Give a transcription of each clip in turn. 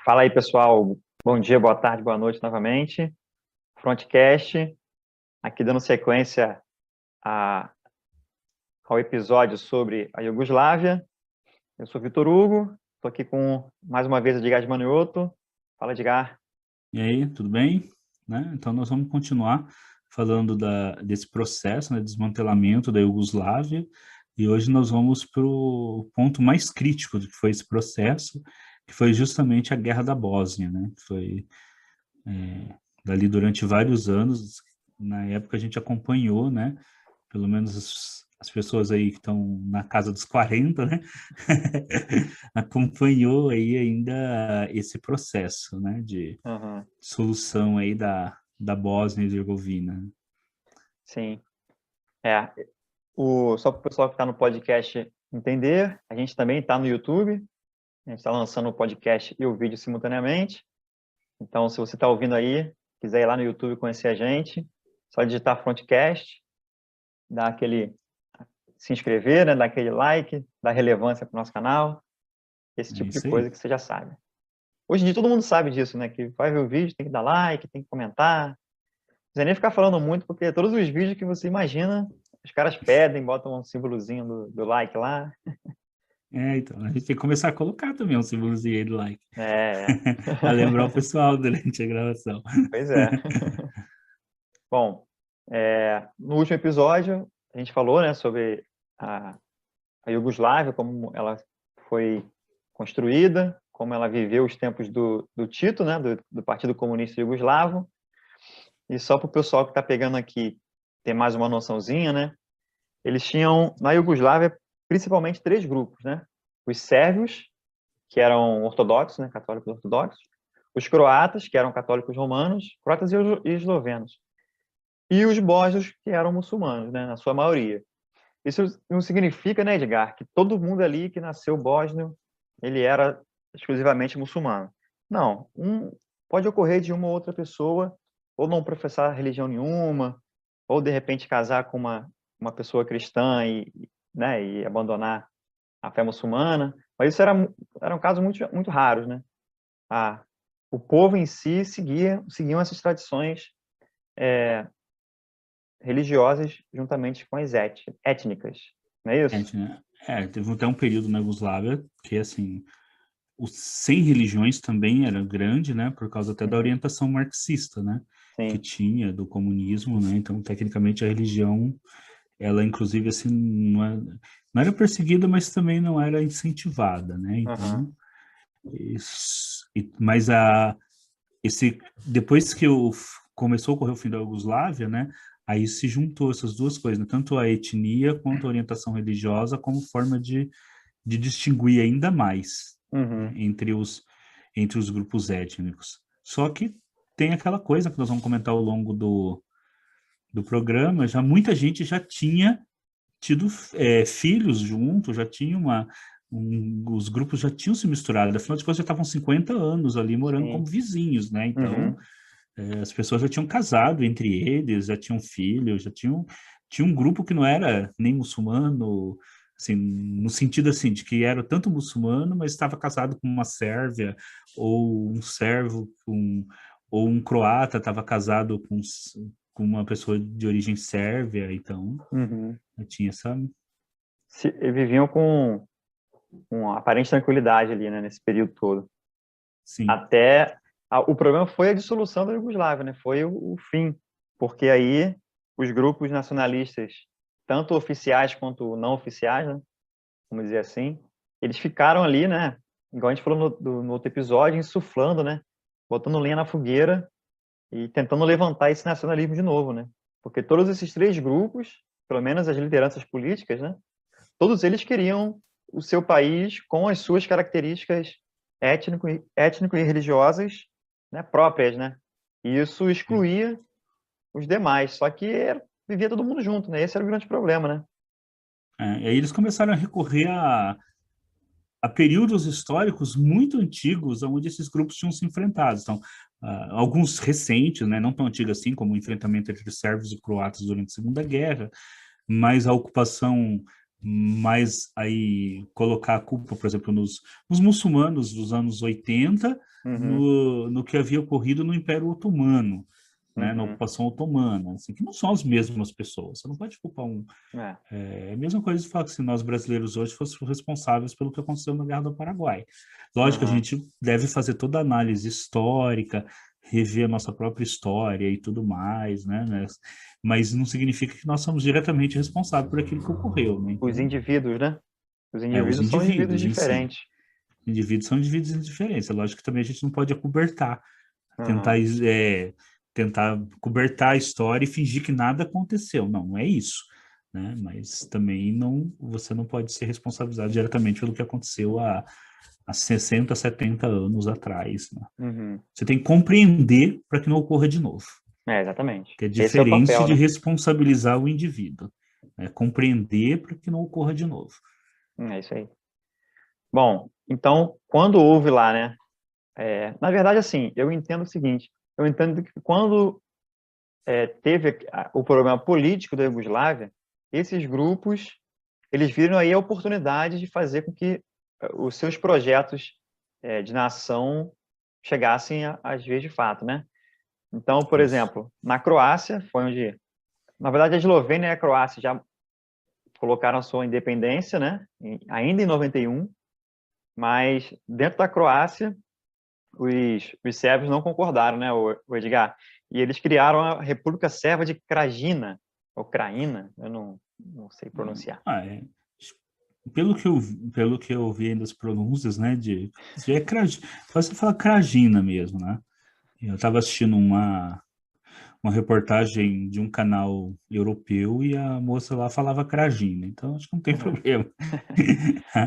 Fala aí, pessoal. Bom dia, boa tarde, boa noite novamente. Frontcast, aqui dando sequência ao episódio sobre a Iugoslávia. Eu sou Vitor Hugo, estou aqui com, mais uma vez, Edgar Manioto. Fala, Edgar. E aí, tudo bem? Né? Então, nós vamos continuar falando desse processo, né, de desmantelamento da Iugoslávia, e hoje nós vamos para o ponto mais crítico do que foi esse processo, que foi justamente a Guerra da Bósnia, né? Foi dali durante vários anos. Na época a gente acompanhou, né? Pelo menos as pessoas aí que estão na casa dos 40, né? Acompanhou aí ainda esse processo, né? De Uhum. solução aí da Bósnia e Herzegovina. Sim. Só para o pessoal que está no podcast entender, a gente também está no YouTube. A gente está lançando o podcast e o vídeo simultaneamente. Então, se você está ouvindo aí, quiser ir lá no YouTube conhecer a gente, só digitar Frontcast, se inscrever, né, dar aquele like, dar relevância para o nosso canal, esse É tipo de isso coisa aí. que você já sabe. Hoje em dia todo mundo sabe disso, né, que vai ver o vídeo, tem que dar like, tem que comentar. Não precisa nem ficar falando muito, porque todos os vídeos que você imagina, os caras pedem, botam um símbolozinho do like lá. Então, a gente tem que começar a colocar também um símbolozinho aí do like, É, para lembrar o pessoal durante a gravação. pois é. Bom, no último episódio, a gente falou, né, sobre a Iugoslávia, como ela foi construída, como ela viveu os tempos do Tito, né, do Partido Comunista Iugoslavo. E só para o pessoal que está pegando aqui ter mais uma noçãozinha, né, eles tinham, na Iugoslávia, principalmente três grupos, né? Os sérvios, que eram ortodoxos, né, católicos ortodoxos, os croatas, que eram católicos romanos, croatas e eslovenos, e os bósnios, que eram muçulmanos, né, na sua maioria. Isso não significa, né, Edgar, que todo mundo ali que nasceu bósnio, ele era exclusivamente muçulmano. Não, pode ocorrer de uma ou outra pessoa ou não professar religião nenhuma, ou de repente casar com uma pessoa cristã né, e abandonar a fé muçulmana, mas isso eram casos muito, muito raros, né? O povo em si seguiam essas tradições religiosas juntamente com as étnicas, não é isso? Né? Teve até um período na Iugoslávia que, assim, os sem religiões também era grande, né? Por causa até da Uhum. orientação marxista, né? Que Sim. tinha, do comunismo, né? Então, tecnicamente, a religião, ela, inclusive, assim, não era perseguida, mas também não era incentivada, né? Uhum. Então, mas depois que começou a ocorrer o fim da Iugoslávia, né, aí se juntou essas duas coisas, né, tanto a etnia quanto a orientação religiosa, como forma de distinguir ainda mais, né, Uhum. entre os grupos étnicos. Só que tem aquela coisa que nós vamos comentar ao longo do programa, muita gente já tinha tido filhos junto, já tinha os grupos já tinham se misturado, afinal de contas já estavam 50 anos ali morando como Sim. vizinhos, né? Então, Uhum. as pessoas já tinham casado entre eles, já tinham filhos, tinha um grupo que não era nem muçulmano, assim, no sentido assim, de que era tanto muçulmano, mas estava casado com uma sérvia, ou um servo ou um croata estava casado com uma pessoa de origem sérvia, então Uhum. tinha essa. Viviam com aparente tranquilidade ali, né, nesse período todo. Sim. O problema foi a dissolução da Iugoslávia, né? Foi o fim, porque aí os grupos nacionalistas, tanto oficiais quanto não oficiais, né, vamos dizer assim, eles ficaram ali, né? Igual a gente falou no outro episódio, insuflando, né? Botando lenha na fogueira e tentando levantar esse nacionalismo de novo, né? Porque todos esses três grupos, pelo menos as lideranças políticas, né? Todos eles queriam o seu país com as suas características étnico e religiosas, né, próprias, né? E isso excluía os demais. Só que vivia todo mundo junto, né? Esse era o grande problema, né? E aí eles começaram a recorrer a períodos históricos muito antigos, onde esses grupos tinham se enfrentado. Então, alguns recentes, né, não tão antigos assim, como o enfrentamento entre sérvios e croatas durante a Segunda Guerra, mas a ocupação mas aí colocar a culpa, por exemplo, nos muçulmanos dos anos 80, Uhum. no que havia ocorrido no Império Otomano, né, na Uhum. ocupação otomana, assim, que não são as mesmas pessoas. Você não pode culpar um. É. É a mesma coisa de falar que se nós brasileiros hoje fôssemos responsáveis pelo que aconteceu na Guerra do Paraguai. Lógico, a Aham. gente deve fazer toda a análise histórica, rever a nossa própria história e tudo mais, né? Mas não significa que nós somos diretamente responsáveis por aquilo que ocorreu, né? Os Então, indivíduos, né? Os os indivíduos são indivíduos indivíduos em si. diferentes. Indivíduos são indivíduos diferentes. É lógico que também a gente não pode acobertar, tentar, Aham. tentar cobertar a história e fingir que nada aconteceu. Não, não é isso. Né? Mas também não, você não pode ser responsabilizado diretamente pelo que aconteceu há 60, 70 anos atrás. Né? Uhum. Você tem que compreender para que não ocorra de novo, É, exatamente. que é Esse é o diferente papel, de né? responsabilizar o indivíduo. É compreender para que não ocorra de novo. É isso aí. Bom, então, quando houve lá, né? Na verdade, assim, eu entendo o seguinte: eu entendo que quando teve o problema político da Iugoslávia, esses grupos eles viram aí a oportunidade de fazer com que os seus projetos de nação chegassem às vias de fato, né? Então, por Isso. exemplo, na Croácia, foi onde, na verdade, a Eslovênia e a Croácia já colocaram a sua independência, né? Ainda em 91, mas dentro da Croácia, os sérvios não concordaram, né, o Edgar? E eles criaram a República Sérvia de Krajina, ou Kraína, eu não sei pronunciar. Ah, é. Pelo que eu vi das pronúncias, né, você fala Krajina mesmo, né? Eu estava assistindo uma reportagem de um canal europeu e a moça lá falava Krajina, então acho que não tem Uhum. problema.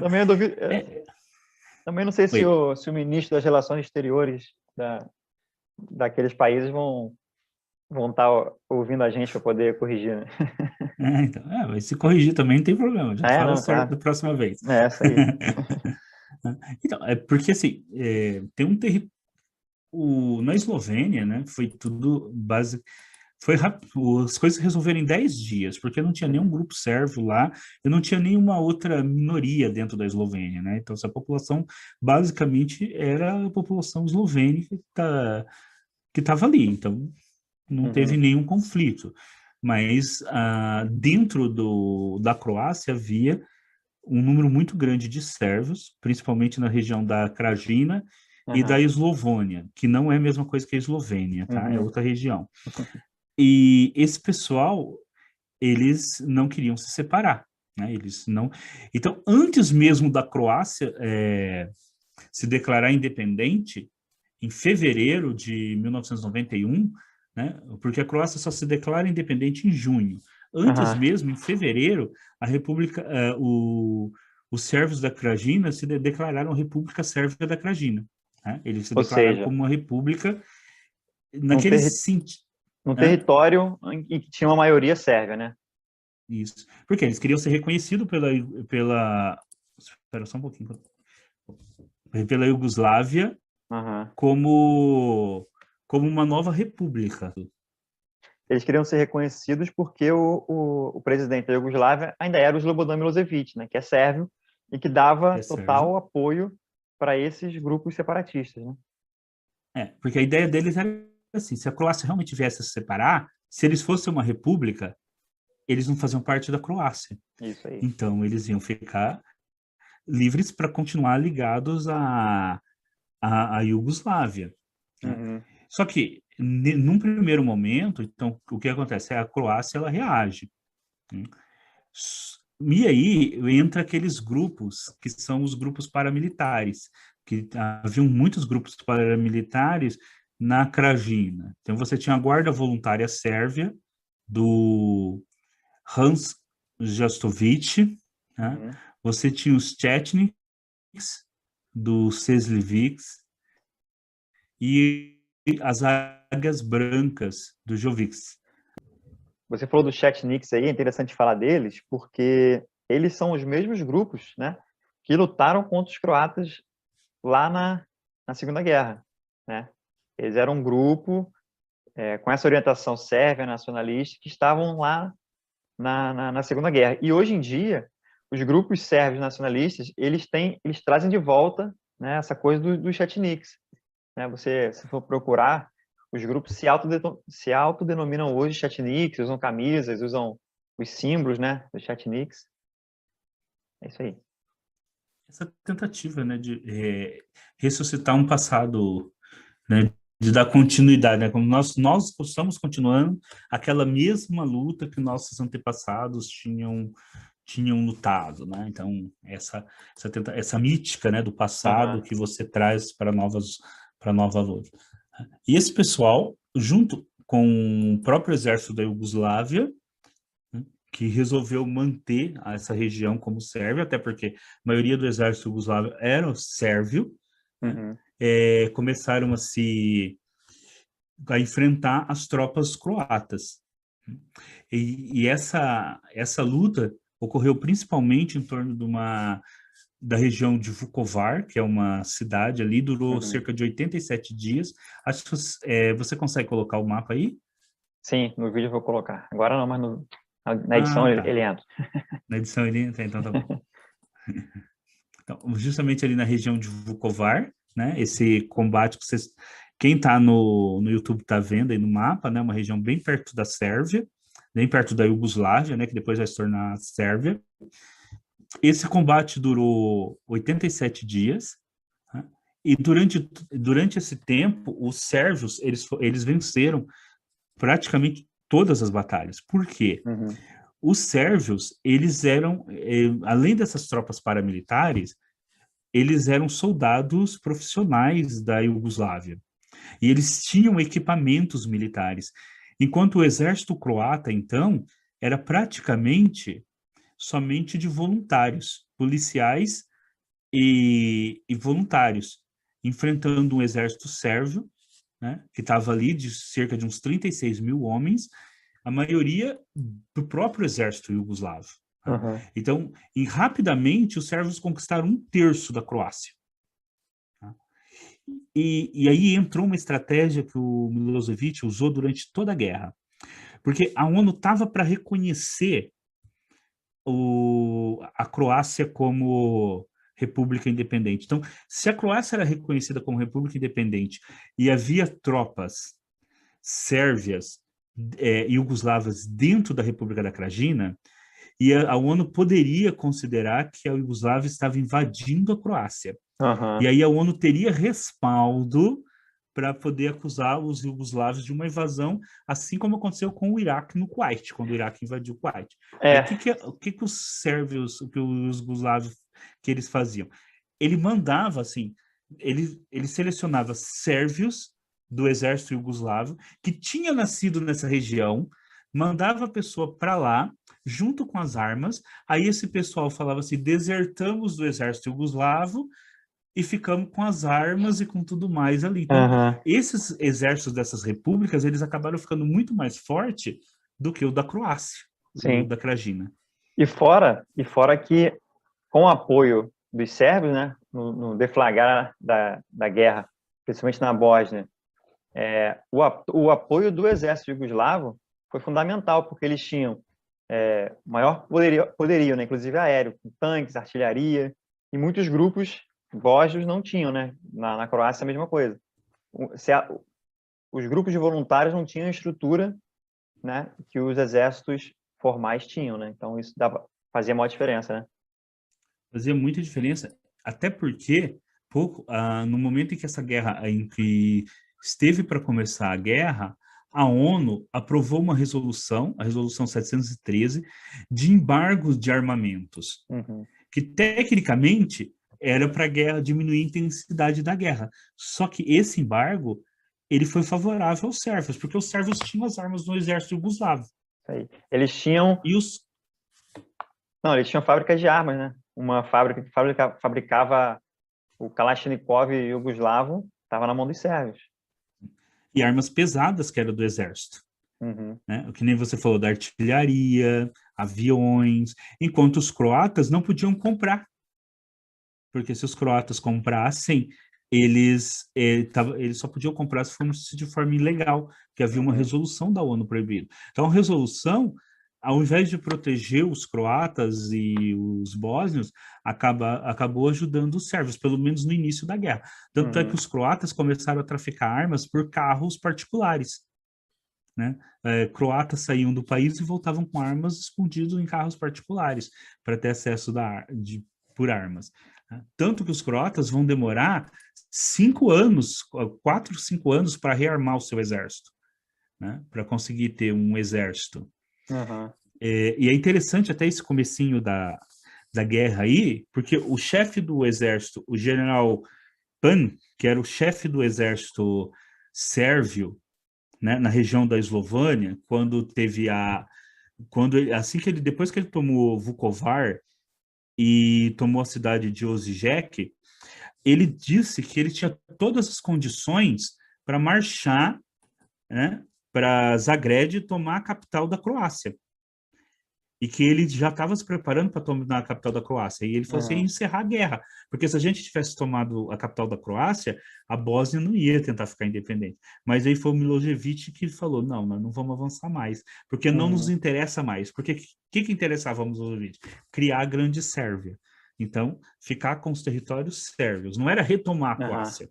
Também, eu duvido, É, também não sei se oi. se o ministro das Relações Exteriores daqueles países vão estar ouvindo a gente para poder corrigir, né? Então, mas se corrigir também não tem problema, já fala Não, certo claro. da próxima vez. É essa aí. Então, é porque assim, tem um território. Na Eslovênia, né, foi tudo base, foi rápido, as coisas se resolveram em 10 dias, porque não tinha nenhum Uhum. grupo sérvio lá, e não tinha nenhuma outra minoria dentro da Eslovênia, né? Então, essa população basicamente era a população eslovênica que estava ali, então não teve Uhum. nenhum conflito. Mas dentro da Croácia havia um número muito grande de sérvios, principalmente na região da Krajina e da Uhum. Eslovônia, que não é a mesma coisa que a Eslovênia, tá? É Uhum. outra região. E esse pessoal, eles não queriam se separar, né? Eles não. Então, antes mesmo da Croácia se declarar independente, em fevereiro de 1991, né? Porque a Croácia só se declara independente em junho. Antes Uhum. mesmo, em fevereiro, a República, os sérvios da Krajina declararam República Sérvia da Krajina. Né? Eles se Ou declararam seja, como uma república num, naquele terri sentido. num território em que tinha uma maioria sérvia, né? Isso. Porque eles queriam ser reconhecidos pela. Espera só um pouquinho. Pela Iugoslávia Uhum. como uma nova república. Eles queriam ser reconhecidos porque o presidente da Iugoslávia ainda era o Slobodan Milosevic, né, que é sérvio e que Que dava é sérvio. total apoio para esses grupos separatistas, né? Porque a ideia deles era assim, se a Croácia realmente viesse a se separar, se eles fossem uma república, eles não faziam parte da Croácia. Isso aí. Então, eles iam ficar livres para continuar ligados à Iugoslávia. Né? Uhum. Só que, num primeiro momento, então, o que acontece? A Croácia, ela reage. Né? E aí entra aqueles grupos que são os grupos paramilitares, que haviam muitos grupos paramilitares na Krajina. Então você tinha a Guarda Voluntária Sérvia, do Hans Jastovic, né? Uhum. Você tinha os Chetniks, do Seslivics, e as Águias Brancas, do Jovics. Você falou do Chetniks aí, é interessante falar deles, porque eles são os mesmos grupos, né, que lutaram contra os croatas lá na Segunda Guerra, né? Eles eram um grupo com essa orientação sérvia nacionalista que estavam lá na Segunda Guerra. E hoje em dia, os grupos sérvios nacionalistas, eles trazem de volta, né, essa coisa dos chetniks, né? Se for procurar, os grupos se autodenominam hoje chetniks, usam camisas, usam os símbolos, né, dos chetniks. É isso aí. Essa tentativa, né, de ressuscitar um passado, né, de dar continuidade, né, como nós estamos continuando aquela mesma luta que nossos antepassados tinham lutado, né? Então essa mítica, né, do passado que você traz para nova luta. E esse pessoal, junto com o próprio exército da Iugoslávia, né, que resolveu manter essa região como sérvia, até porque a maioria do exército iugoslávio era sérvio, né? Começaram a enfrentar as tropas croatas. E essa luta ocorreu principalmente em torno da região de Vukovar, que é uma cidade ali, durou cerca de 87 dias. Acho que você consegue colocar o mapa aí? Sim, no vídeo eu vou colocar. Agora não, mas na edição Tá. ele entra. Na edição ele entra, então tá bom. Então, justamente ali na região de Vukovar, né? Esse combate que vocês... Quem está no YouTube está vendo aí no mapa, né? Uma região bem perto da Sérvia, bem perto da Iugoslávia, né? Que depois vai se tornar a Sérvia. Esse combate durou 87 dias, né? E durante esse tempo, os sérvios, eles venceram praticamente todas as batalhas. Por quê? Os sérvios, eles eram, além dessas tropas paramilitares, eles eram soldados profissionais da Iugoslávia. E eles tinham equipamentos militares. Enquanto o exército croata, então, era praticamente somente de voluntários, policiais e voluntários, enfrentando um exército sérvio, né, que estava ali de cerca de uns 36 mil homens, a maioria do próprio exército iugoslavo. Então, rapidamente, os sérvios conquistaram 1/3 da Croácia. Tá? E aí entrou uma estratégia que o Milosevic usou durante toda a guerra. Porque a ONU estava para reconhecer a Croácia como república independente. Então, se a Croácia era reconhecida como república independente e havia tropas sérvias iugoslavas dentro da República da Krajina, e a ONU poderia considerar que a Iugoslávia estava invadindo a Croácia. E aí a ONU teria respaldo para poder acusar os iugoslavos de uma invasão, assim como aconteceu com o Iraque no Kuwait, quando o Iraque invadiu o Kuwait. O que os sérvios, o que os iugoslavos, que eles faziam? Ele mandava, assim, ele selecionava sérvios do exército iugoslavo que tinha nascido nessa região, mandava a pessoa para lá, junto com as armas, aí esse pessoal falava assim, desertamos do exército iugoslavo, e ficamos com as armas e com tudo mais ali. Então, esses exércitos dessas repúblicas, eles acabaram ficando muito mais forte do que o da Croácia, da Krajina. E fora que, com o apoio dos sérvios, né, no deflagrar da guerra, principalmente na Bósnia, o apoio do exército jugoslavo foi fundamental, porque eles tinham maior poderio, né, inclusive aéreo, com tanques, artilharia, e muitos grupos bósnios não tinham, né? Na Croácia a mesma coisa. Os grupos de voluntários não tinham a estrutura, né, que os exércitos formais tinham, né? Então isso fazia maior diferença, né? Fazia muita diferença, até porque no momento em que essa guerra, em que esteve para começar a guerra, a ONU aprovou uma resolução, a resolução 713, de embargo de armamentos, que tecnicamente era para a guerra diminuir a intensidade da guerra. Só que esse embargo, ele foi favorável aos sérvios, porque os sérvios tinham as armas no exército iugoslavo. Eles tinham... Não, eles tinham fábricas de armas, né? Uma fábrica que fabricava o Kalashnikov iugoslavo, estava na mão dos sérvios. E armas pesadas que eram do exército. Né? O que nem você falou, da artilharia, aviões, enquanto os croatas não podiam comprar. Porque se os croatas comprassem, eles só podiam comprar se fosse de forma ilegal, porque havia uma resolução da ONU proibindo. Então, a resolução ao invés de proteger os croatas e os bósnios, acabou ajudando os sérvios, pelo menos no início da guerra. Tanto é que Uhum. os croatas começaram a traficar armas por carros particulares, né? Croatas saíam do país e voltavam com armas escondidas em carros particulares para ter acesso por armas. Tanto que os croatas vão demorar 5 anos, 4, 5 anos para rearmar o seu exército, né? Para conseguir ter um exército. Uhum. E é interessante até esse comecinho da guerra aí, porque o chefe do exército, o general Pan, que era o chefe do exército sérvio, né, na região da Eslovânia, assim que depois que ele tomou Vukovar e tomou a cidade de Osijek, ele disse que ele tinha todas as condições para marchar, né, para Zagreb e tomar a capital da Croácia. E que ele já estava se preparando para tomar a capital da Croácia. E ele falou assim, ia Uhum. encerrar a guerra. Porque se a gente tivesse tomado a capital da Croácia, a Bósnia não ia tentar ficar independente. Mas aí foi o Milosevic que falou, não, nós não vamos avançar mais, porque não nos Uhum. interessa mais. Porque o que interessava ao Milosevic? Criar a Grande Sérvia. Então, ficar com os territórios sérvios. Não era retomar a Uhum. Croácia, É.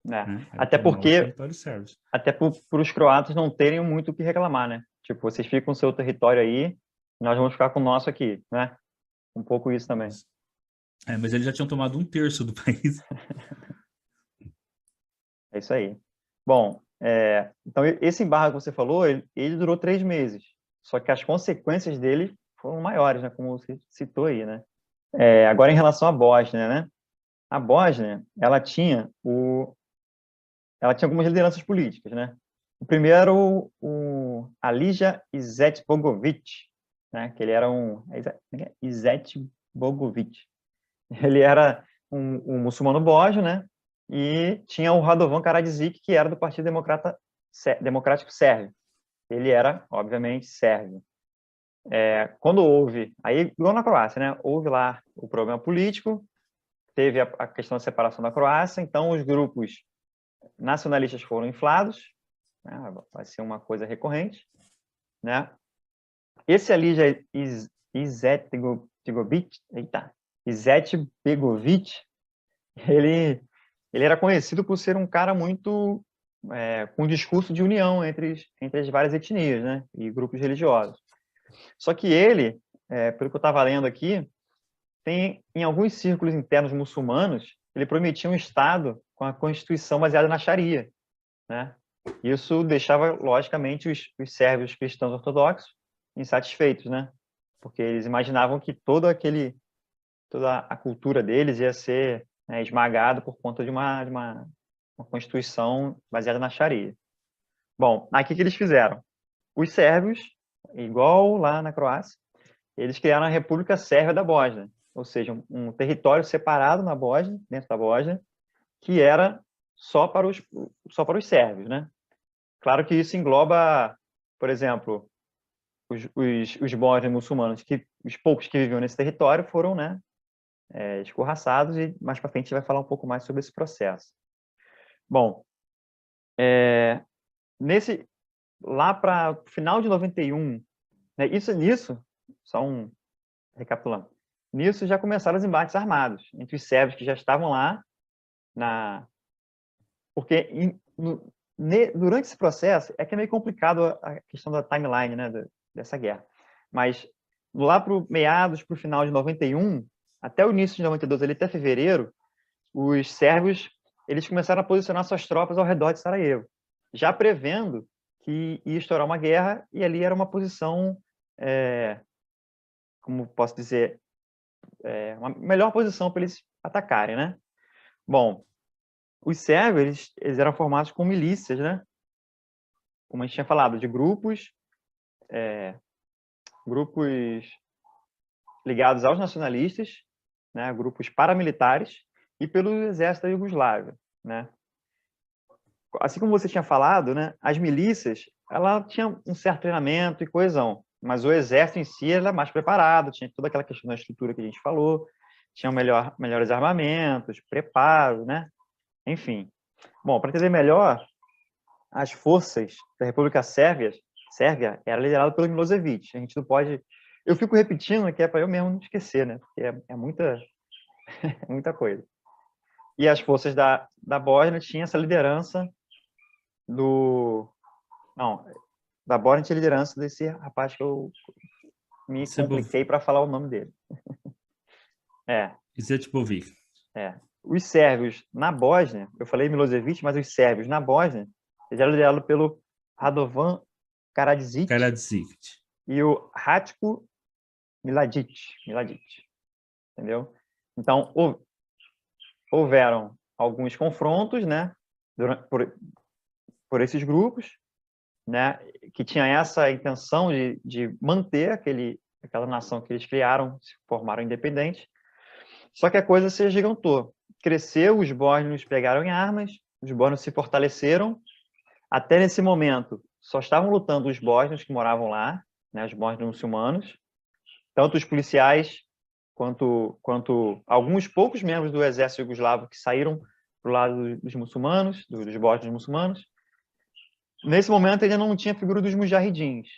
né? Era Até tomar os porque, territórios sérvios. até por os croatas não terem muito o que reclamar, né? Tipo, vocês ficam com o seu território aí, nós vamos ficar com o nosso aqui, né? Um pouco isso também. Mas eles já tinham tomado 1/3 do país. É isso aí. Bom, então esse embargo que você falou, ele durou 3 meses. Só que as consequências dele foram maiores, né? Como você citou aí, né? Agora, em relação à Bósnia, né? A Bósnia, ela tinha algumas lideranças políticas, né? O primeiro era o Alija Izetbegovic, né? Que ele era Izetbegovic. Ele era um muçulmano bósnio, né? E tinha o Radovan Karadzic, que era do Partido Democrático Sérvio. Ele era, obviamente, sérvio. Quando houve, aí igual na Croácia, né? Houve lá o problema político, teve a questão da separação da Croácia, então os grupos nacionalistas foram inflados, né? Vai ser uma coisa recorrente, né? Esse ali já Izetbegovic, ele era conhecido por ser um cara muito com um discurso de união entre as várias etnias, né? E grupos religiosos. Só que ele, pelo que eu estava lendo aqui, tem em alguns círculos internos muçulmanos, ele prometia um Estado com a Constituição baseada na Sharia, né? Isso deixava, logicamente, os sérvios cristãos ortodoxos insatisfeitos, né? Porque eles imaginavam que toda a cultura deles ia ser, né, esmagada por conta de uma Constituição baseada na Sharia. Bom, aqui que eles fizeram? Os sérvios, igual lá na Croácia, eles criaram a República Sérvia da Bósnia, ou seja, um território separado na Bósnia, dentro da Bósnia, que era só para os sérvios, né? Claro que isso engloba, por exemplo, os bósnios muçulmanos, que os poucos que viviam nesse território foram, né, escorraçados, e mais para frente a gente vai falar um pouco mais sobre esse processo. Bom, lá para o final de 91, né, nisso, só recapitulando, nisso já começaram os embates armados entre os sérvios que já estavam lá, porque durante esse processo, que é meio complicado a questão da timeline, né, dessa guerra, mas lá para meados, para o final de 91, até o início de 92, ali até fevereiro, os sérvios eles começaram a posicionar suas tropas ao redor de Sarajevo, já prevendo que ia estourar uma guerra, e ali era uma posição, como posso dizer, uma melhor posição para eles atacarem, né? Bom, os sérvios eles eram formados com milícias, né? Como a gente tinha falado, de grupos ligados aos nacionalistas, né? Grupos paramilitares, e pelo exército da Iugoslávia, né? Assim como você tinha falado, né? As milícias, ela tinha um certo treinamento e coesão, mas o exército em si era mais preparado, tinha toda aquela questão da estrutura que a gente falou, tinha melhores armamentos, preparo, né? Enfim. Bom, para entender melhor, as forças da República Sérvia Sérvia era liderado pelo Milosevic. A gente não pode... Eu fico repetindo que é para eu mesmo não esquecer, né? Porque é muita, é muita coisa. E as forças da Bósnia tinham essa liderança do... Não, da Bósnia tinha liderança desse rapaz que eu me compliquei para falar o nome dele. Izetbegovic. Os sérvios na Bósnia, eu falei Milosevic, mas os sérvios na Bósnia, eles eram liderados pelo Radovan Karadzic e o Ratko Mladic, entendeu? Então, houveram alguns confrontos, né, por esses grupos, né, que tinha essa intenção de manter aquela nação que eles criaram, se formaram independentes. Só que a coisa se agigantou. Cresceu, os bósnios pegaram em armas, os bósnios se fortaleceram. Até nesse momento, só estavam lutando os bósnios que moravam lá, né, os bósnios muçulmanos, tanto os policiais quanto alguns poucos membros do exército iugoslavo que saíram para o lado dos muçulmanos, dos bósnios muçulmanos. Nesse momento, ainda não tinha a figura dos mujahidins,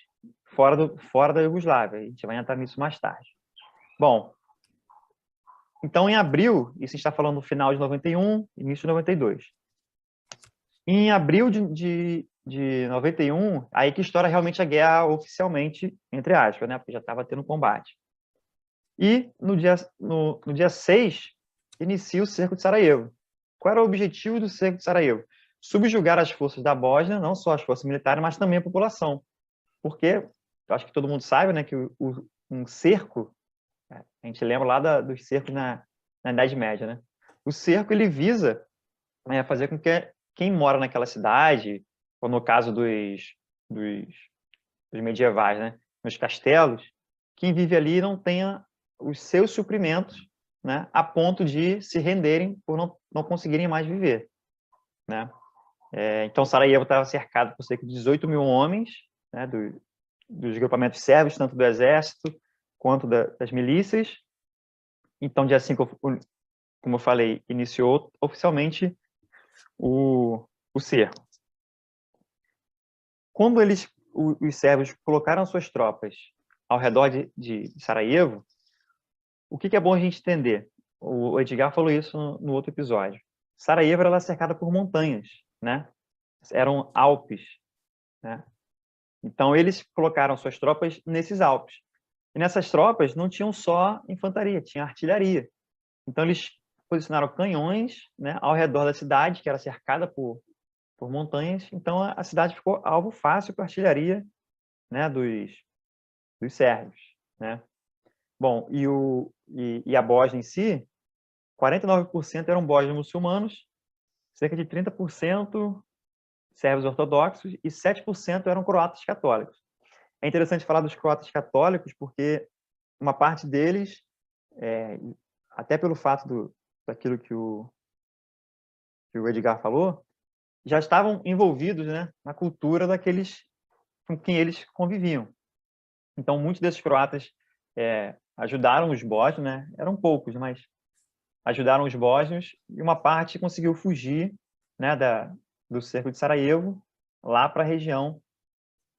fora da Iugoslávia. A gente vai entrar nisso mais tarde. Bom, então, em abril, isso a gente está falando no final de 91, início de 92. Em abril de 91, aí que estoura realmente a guerra oficialmente, entre aspas, né? Porque já estava tendo combate. E no dia 6, inicia o cerco de Sarajevo. Qual era o objetivo do cerco de Sarajevo? Subjugar as forças da Bósnia, não só as forças militares, mas também a população. Porque, eu acho que todo mundo sabe, né, que um cerco, a gente lembra lá dos cercos na Idade Média, né? O cerco, ele visa fazer com que quem mora naquela cidade, ou no caso dos medievais, né, nos castelos, quem vive ali não tenha os seus suprimentos, né, a ponto de se renderem por não conseguirem mais viver, né? Então, Sarajevo estava cercado por cerca de 18 mil homens, né, dos grupamentos sérvios, tanto do exército quanto das milícias. Então, dia 5, como eu falei, iniciou oficialmente o cerco. Quando os sérvios colocaram suas tropas ao redor de Sarajevo, o que é bom a gente entender? O Edgar falou isso no outro episódio. Sarajevo era cercada por montanhas, né? Eram Alpes, né? Então, eles colocaram suas tropas nesses Alpes. E nessas tropas não tinham só infantaria, tinha artilharia. Então, eles posicionaram canhões, né, ao redor da cidade, que era cercada por montanhas. Então, a cidade ficou alvo fácil para a artilharia, né, dos sérvios, né? Bom, e a Bósnia em si, 49% eram bósnios muçulmanos, cerca de 30% sérvios ortodoxos e 7% eram croatas católicos. É interessante falar dos croatas católicos porque uma parte deles, até pelo fato daquilo que o Edgar falou, já estavam envolvidos, né, na cultura daqueles com quem eles conviviam. Então, muitos desses croatas ajudaram os bósnios, né? Eram poucos, mas ajudaram os bósnios, e uma parte conseguiu fugir, né, do cerco de Sarajevo lá para a região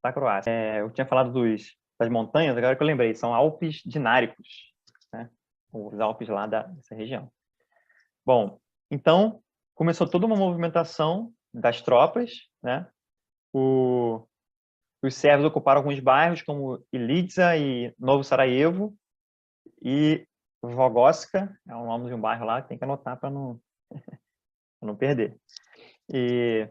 da Croácia. Eu tinha falado das montanhas, agora que eu lembrei, são Alpes Dináricos, né? Os Alpes lá dessa região. Bom, então começou toda uma movimentação das tropas, né? Os sérvios ocuparam alguns bairros como Ilidza e Novo Sarajevo, e Vogoska, é o nome de um bairro lá, que tem que anotar para não perder. E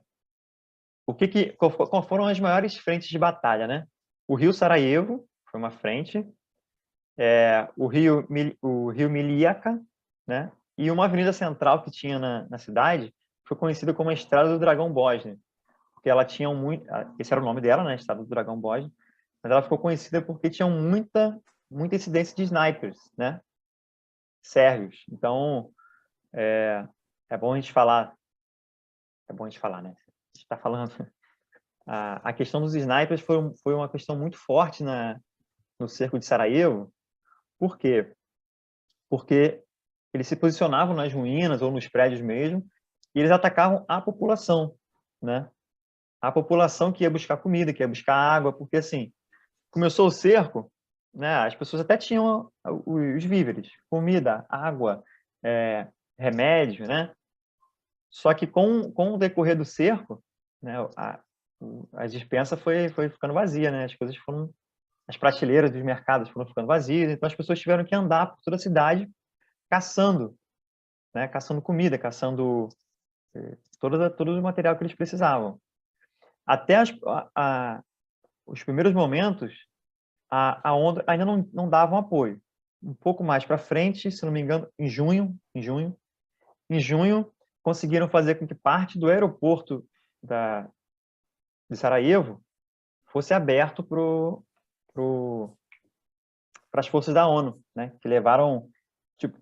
qual foram as maiores frentes de batalha, né? O Rio Sarajevo foi uma frente, o Rio Miljaca, né? E uma avenida central que tinha na cidade foi conhecida como a Estrada do Dragão Bósnio, porque ela tinha esse era o nome dela, né? Estrada do Dragão Bósnio, mas ela ficou conhecida porque tinha muita incidência de snipers, né? Sérvios. Então, é bom a gente falar, né? A gente está falando. A questão dos snipers foi uma questão muito forte no cerco de Sarajevo. Por quê? Porque eles se posicionavam nas ruínas ou nos prédios mesmo, e eles atacavam a população, né? a população que ia buscar comida, que ia buscar água, porque assim, começou o cerco, né, as pessoas até tinham os víveres, comida, água, remédio, né? Só que com o decorrer do cerco, né, a despensa foi ficando vazia, né? As prateleiras dos mercados foram ficando vazias, então as pessoas tiveram que andar por toda a cidade caçando, né? Caçando comida, caçando todo o material que eles precisavam. Até os primeiros momentos, a onda ainda não dava um apoio. Um pouco mais para frente, se não me engano, em junho, conseguiram fazer com que parte do aeroporto de Sarajevo fosse aberto para as forças da ONU, né? Que levaram, tipo,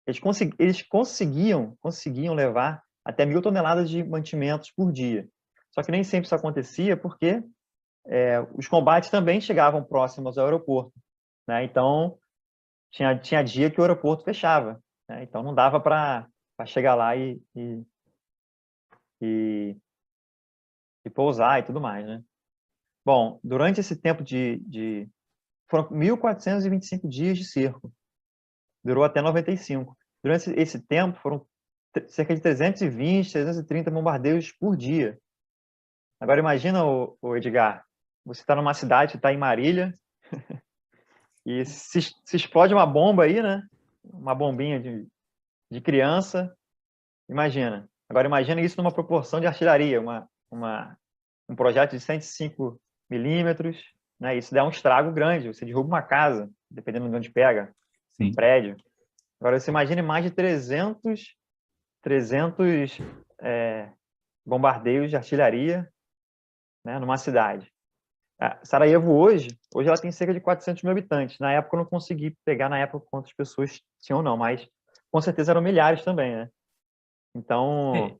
eles conseguiam levar até 1.000 toneladas de mantimentos por dia. Só que nem sempre isso acontecia porque os combates também chegavam próximos ao aeroporto, né? Então tinha dia que o aeroporto fechava, né? Então não dava para chegar lá e pousar e tudo mais, né? Bom, durante esse tempo foram 1.425 dias de cerco. Durou até 95. Durante esse tempo, foram cerca de 320, 330 bombardeios por dia. Agora, imagina, o Edgar, você está numa cidade, está em Marília, e se explode uma bomba aí, né? Uma bombinha de criança. Imagina. Agora, imagina isso numa proporção de artilharia, um projeto de 105 milímetros, né? Isso dá um estrago grande. Você derruba uma casa, dependendo de onde pega, um prédio. Agora, você imagine mais de 300 bombardeios de artilharia, né, numa cidade. Sarajevo hoje ela tem cerca de 400 mil habitantes. Na época eu não consegui pegar quantas pessoas tinham, não, mas com certeza eram milhares também, né? Então...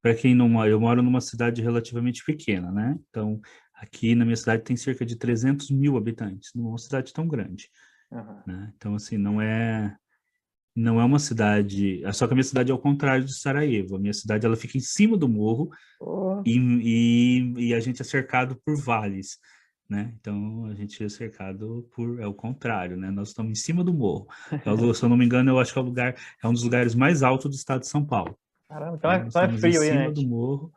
Para quem não mora, eu moro numa cidade relativamente pequena, né? Então, aqui na minha cidade tem cerca de 300 mil habitantes, não é uma cidade tão grande, né? Então, assim, não é uma cidade... Só que a minha cidade é ao contrário de Sarajevo. A minha cidade, ela fica em cima do morro e a gente é cercado por vales, né? Então, a gente é cercado é o contrário, né? Nós estamos em cima do morro. Então, se eu não me engano, eu acho que é um dos lugares mais altos do estado de São Paulo. Caramba, então é frio aí, né? Em cima do morro.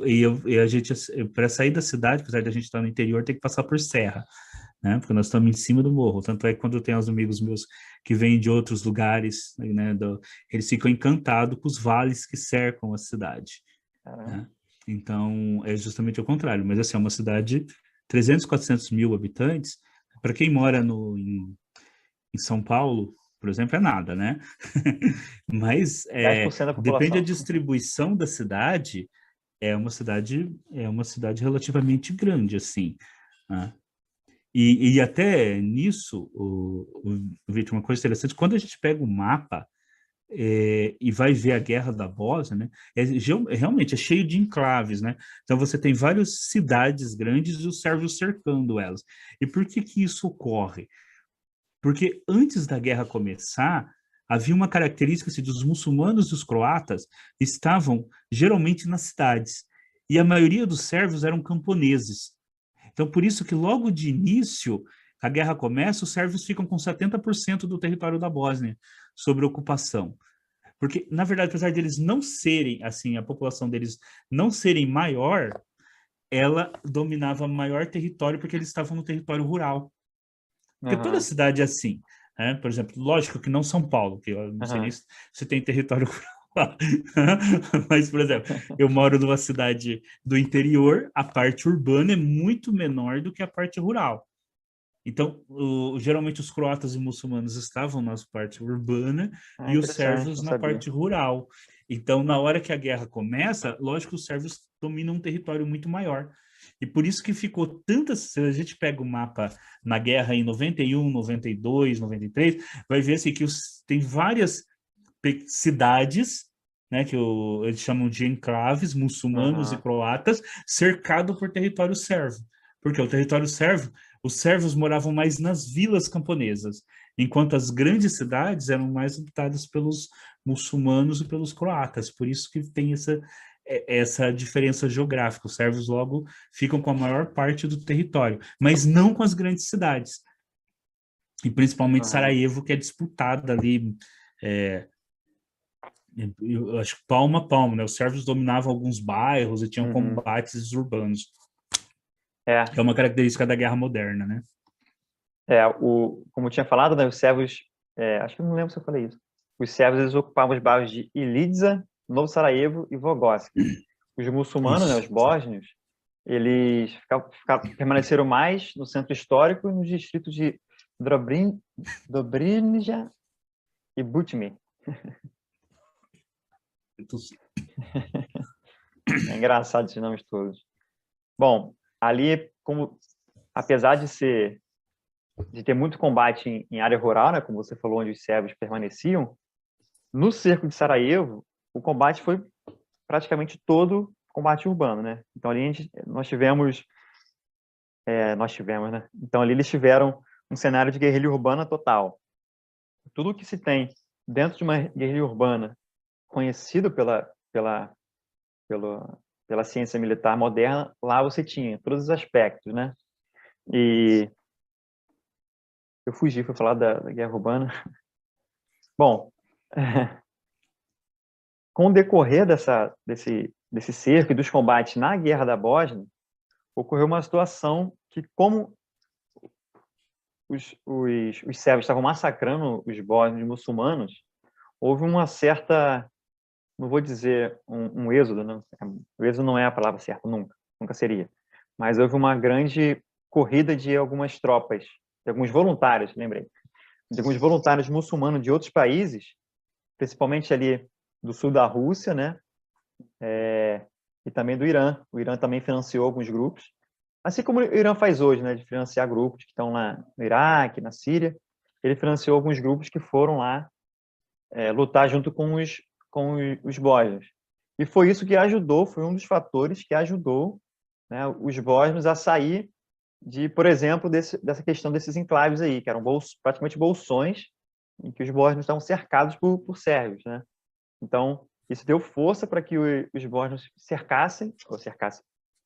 E a gente, para sair da cidade, apesar de a gente estar no interior, tem que passar por serra, né? Porque nós estamos em cima do morro. Tanto é que quando eu tenho os amigos meus que vêm de outros lugares, né, eles ficam encantados com os vales que cercam a cidade, né? Então, é justamente o contrário. Mas, assim, é uma cidade de 300, 400 mil habitantes. Para quem mora em São Paulo, por exemplo, é nada, né? Mas 10% da depende da população. distribuição da cidade, é uma cidade relativamente grande, assim, né? E até nisso, Victor, uma coisa interessante, quando a gente pega o mapa e vai ver a Guerra da Bósnia, né, realmente é cheio de enclaves, né? Então você tem várias cidades grandes e os sérvios cercando elas. E por que isso ocorre? Porque antes da guerra começar, havia uma característica assim, dos muçulmanos e os croatas estavam geralmente nas cidades. E a maioria dos sérvios eram camponeses. Então, por isso que logo de início, a guerra começa, os sérvios ficam com 70% do território da Bósnia sob ocupação. Porque, na verdade, apesar deles não serem, assim, a população deles não serem maior, ela dominava maior território porque eles estavam no território rural. Porque toda cidade é assim, né? Por exemplo, lógico que não São Paulo, que eu não sei nem se tem território rural. Mas, por exemplo, eu moro numa cidade do interior, a parte urbana é muito menor do que a parte rural. Então, geralmente os croatas e muçulmanos estavam na parte urbana e os sérvios na parte rural. Então, na hora que a guerra começa, lógico que os sérvios dominam um território muito maior. E por isso que ficou tantas... Se a gente pega o mapa na guerra em 91, 92, 93, vai ver assim, que tem várias cidades, né, que eles chamam de enclaves, muçulmanos e croatas, cercado por território sérvio. Porque o território sérvio, os sérvios moravam mais nas vilas camponesas, enquanto as grandes cidades eram mais habitadas pelos muçulmanos e pelos croatas. Por isso que tem essa diferença geográfica. Os sérvios logo ficam com a maior parte do território, mas não com as grandes cidades. E principalmente Sarajevo, que é disputada ali, eu acho que palmo a palmo, né? Os sérvios dominavam alguns bairros e tinham combates urbanos. É uma característica da guerra moderna, né? Como eu tinha falado, né, os sérvios, acho que eu não lembro se eu falei isso. Os sérvios, eles ocupavam os bairros de Ilidza, Novo Sarajevo e Vogoski. Os muçulmanos, né, os bósnios, eles permaneceram mais no centro histórico e nos distritos de Dobrinja e Butmi. É engraçado esses nomes todos. Bom, ali, apesar de ter muito combate em área rural, né, como você falou, onde os sérvios permaneciam, no cerco de Sarajevo, o combate foi praticamente todo combate urbano, né? Então ali nós tivemos, né? Então ali eles tiveram um cenário de guerrilha urbana total. Tudo que se tem dentro de uma guerrilha urbana conhecido pela ciência militar moderna, lá você tinha todos os aspectos, né? E eu fui falar da guerra urbana. Bom, com o decorrer desse cerco e dos combates na Guerra da Bósnia, ocorreu uma situação que, como os sérvios estavam massacrando os bósnios muçulmanos, houve uma certa, não vou dizer um êxodo, não, o êxodo não é a palavra certa, nunca seria, mas houve uma grande corrida de algumas tropas, de alguns voluntários, lembrei, de alguns voluntários muçulmanos de outros países, principalmente ali do sul da Rússia, né? E também do Irã. O Irã também financiou alguns grupos, assim como o Irã faz hoje, né? De financiar grupos que estão lá no Iraque, na Síria. Ele financiou alguns grupos que foram lá lutar junto com os bósnios. E foi isso que ajudou, foi um dos fatores que ajudou, né, os bósnios a sair por exemplo, dessa questão desses enclaves aí, que eram praticamente bolsões, em que os bósnios estavam cercados por sérvios, né? Então, isso deu força para que os bósnios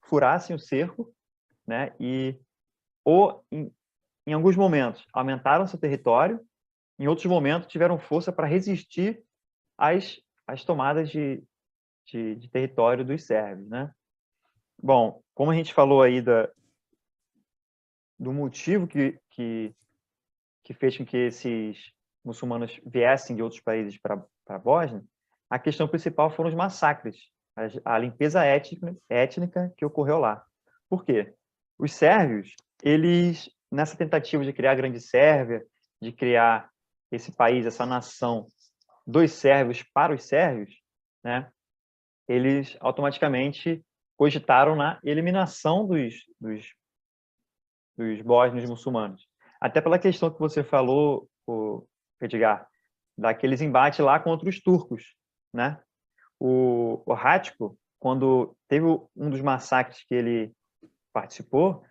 furassem o cerco, né? Em alguns momentos, aumentaram seu território, em outros momentos, tiveram força para resistir às tomadas de território dos sérvios, né? Bom, como a gente falou aí do motivo que fez com que esses muçulmanos viessem de outros países para a Bósnia, a questão principal foram os massacres, a limpeza étnica que ocorreu lá. Por quê? Os sérvios, eles, nessa tentativa de criar a Grande Sérvia, de criar esse país, essa nação dos sérvios para os sérvios, né, eles automaticamente cogitaram na eliminação dos bósnios muçulmanos. Até pela questão que você falou, Edgar, daqueles embates lá contra os turcos, né? O Hátiko, quando teve um dos massacres que ele participou,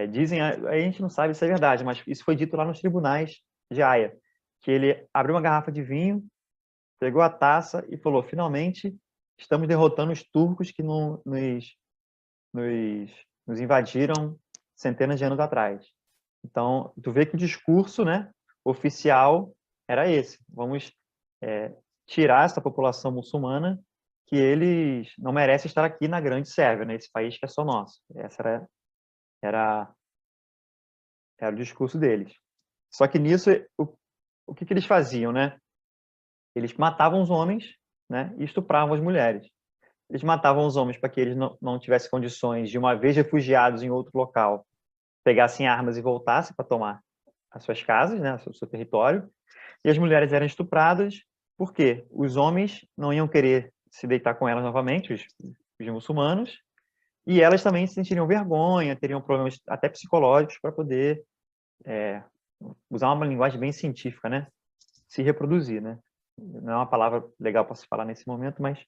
dizem, a gente não sabe se é verdade, mas isso foi dito lá nos tribunais de Haia, que ele abriu uma garrafa de vinho, pegou a taça e falou: finalmente estamos derrotando os turcos que nos invadiram centenas de anos atrás. Então, tu vê que o discurso, né, oficial era esse: vamos tirar essa população muçulmana, que eles não merecem estar aqui na Grande Sérvia, né, esse país que é só nosso. Essa era o discurso deles. Só que nisso, o que eles faziam, né? Eles matavam os homens, né, e estupravam as mulheres. Eles matavam os homens para que eles não tivessem condições de, uma vez refugiados em outro local, pegassem armas e voltassem para tomar as suas casas, né, o seu território. E as mulheres eram estupradas porque os homens não iam querer se deitar com elas novamente, os muçulmanos, e elas também sentiriam vergonha, teriam problemas até psicológicos para poder usar uma linguagem bem científica, né, se reproduzir, né. Não é uma palavra legal para se falar nesse momento, mas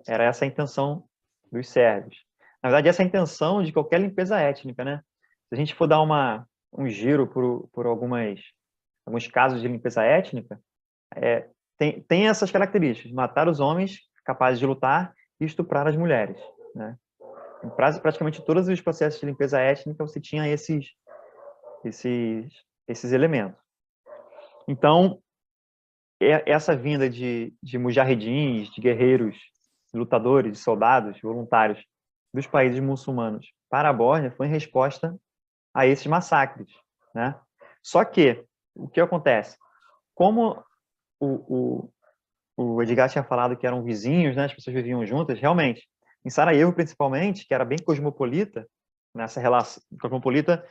era essa a intenção dos sérvios. Na verdade, essa é a intenção de qualquer limpeza étnica, né? Se a gente for dar um giro por alguns casos de limpeza étnica, tem essas características: matar os homens capazes de lutar estuprar as mulheres, né? Em praticamente todos os processos de limpeza étnica você tinha esses elementos. Então, essa vinda de mujahedins, de guerreiros, de lutadores, de soldados, voluntários dos países muçulmanos para a Bósnia foi em resposta a esses massacres, né? Só que, o que acontece? Como o Edgar tinha falado que eram vizinhos, né? As pessoas viviam juntas, realmente. Em Sarajevo, principalmente, que era bem cosmopolita, nessa relação cosmopolita,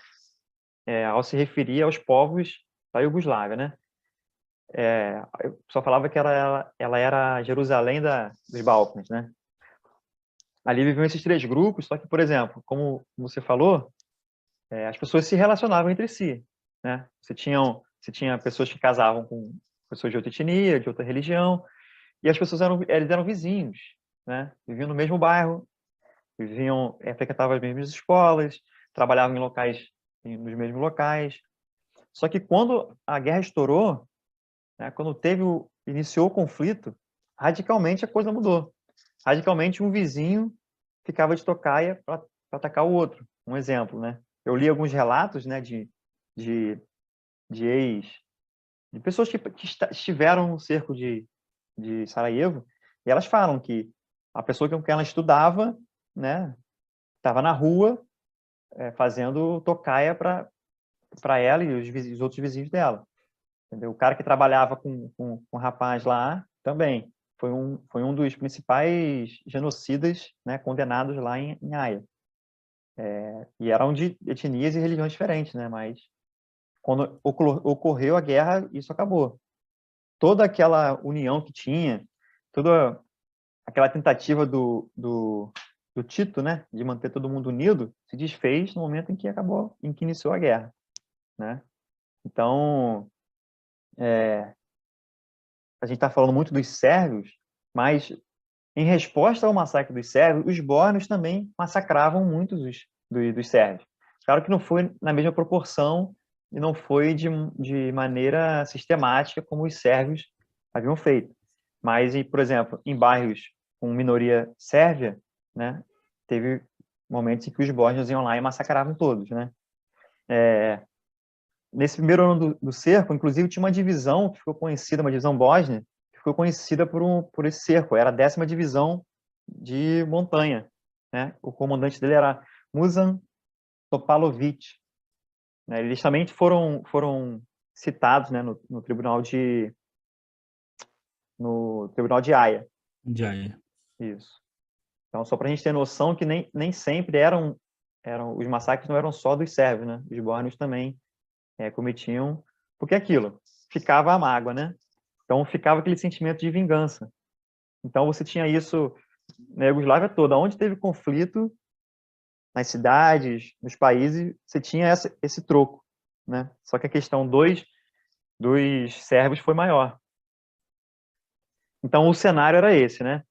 ao se referir aos povos da Iugoslávia, né? Eu só falava que ela era a Jerusalém dos Balcãs, né? Ali viviam esses três grupos, só que, por exemplo, como você falou, as pessoas se relacionavam entre si, né? Você tinha pessoas que casavam com pessoas de outra etnia, de outra religião, e as pessoas eles eram vizinhos, né? Viviam no mesmo bairro, frequentavam as mesmas escolas, trabalhavam nos mesmos locais. Só que quando a guerra estourou, né, quando iniciou o conflito, radicalmente a coisa mudou. Radicalmente um vizinho ficava de tocaia para atacar o outro. Um exemplo, né? Eu li alguns relatos, né, de pessoas que estiveram no cerco de Sarajevo, e elas falam que a pessoa com quem ela estudava, né, estava na rua fazendo tocaia para ela e os outros vizinhos dela. Entendeu? O cara que trabalhava com um rapaz lá também foi um dos principais genocidas, né, condenados lá em Haia. E eram de etnias e religiões diferentes, né? Mas quando ocorreu a guerra, isso acabou. Toda aquela união que tinha, toda aquela tentativa do Tito, né, de manter todo mundo unido, se desfez no momento em que iniciou a guerra, né? Então, a gente está falando muito dos sérvios, mas em resposta ao massacre dos sérvios, os bósnios também massacravam muitos dos sérvios. Claro que não foi na mesma proporção e não foi de maneira sistemática como os sérvios haviam feito. Mas, por exemplo, em bairros com minoria sérvia, né, teve momentos em que os bósnios iam lá e massacravam todos, né? Nesse primeiro ano do cerco, inclusive, tinha uma divisão que ficou conhecida, uma divisão bósnia, que ficou conhecida por esse cerco. Era a 10ª divisão de montanha, né? O comandante dele era Musan Topalovic, né? Eles também foram citados, né, no tribunal de Haia. De Haia. Isso. Então, só para a gente ter noção que nem sempre os massacres não eram só dos sérvios, né? Os bósnios também cometiam, porque aquilo, ficava a mágoa, né? Então ficava aquele sentimento de vingança. Então você tinha isso na Iugoslávia toda, onde teve conflito, nas cidades, nos países, você tinha esse troco, né? Só que a questão dos sérvios foi maior. Então o cenário era esse, né?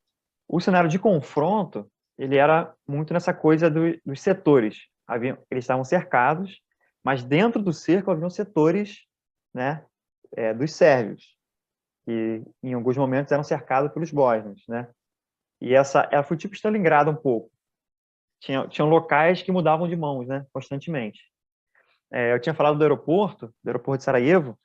O cenário de confronto, ele era muito nessa coisa dos setores. Eles estavam cercados, mas dentro do cerco haviam setores, né, dos sérvios, que em alguns momentos eram cercados pelos bósnios, né? E ela foi tipo Stalingrado um pouco. Tinham locais que mudavam de mãos, né, constantemente. Eu tinha falado do aeroporto de Sarajevo.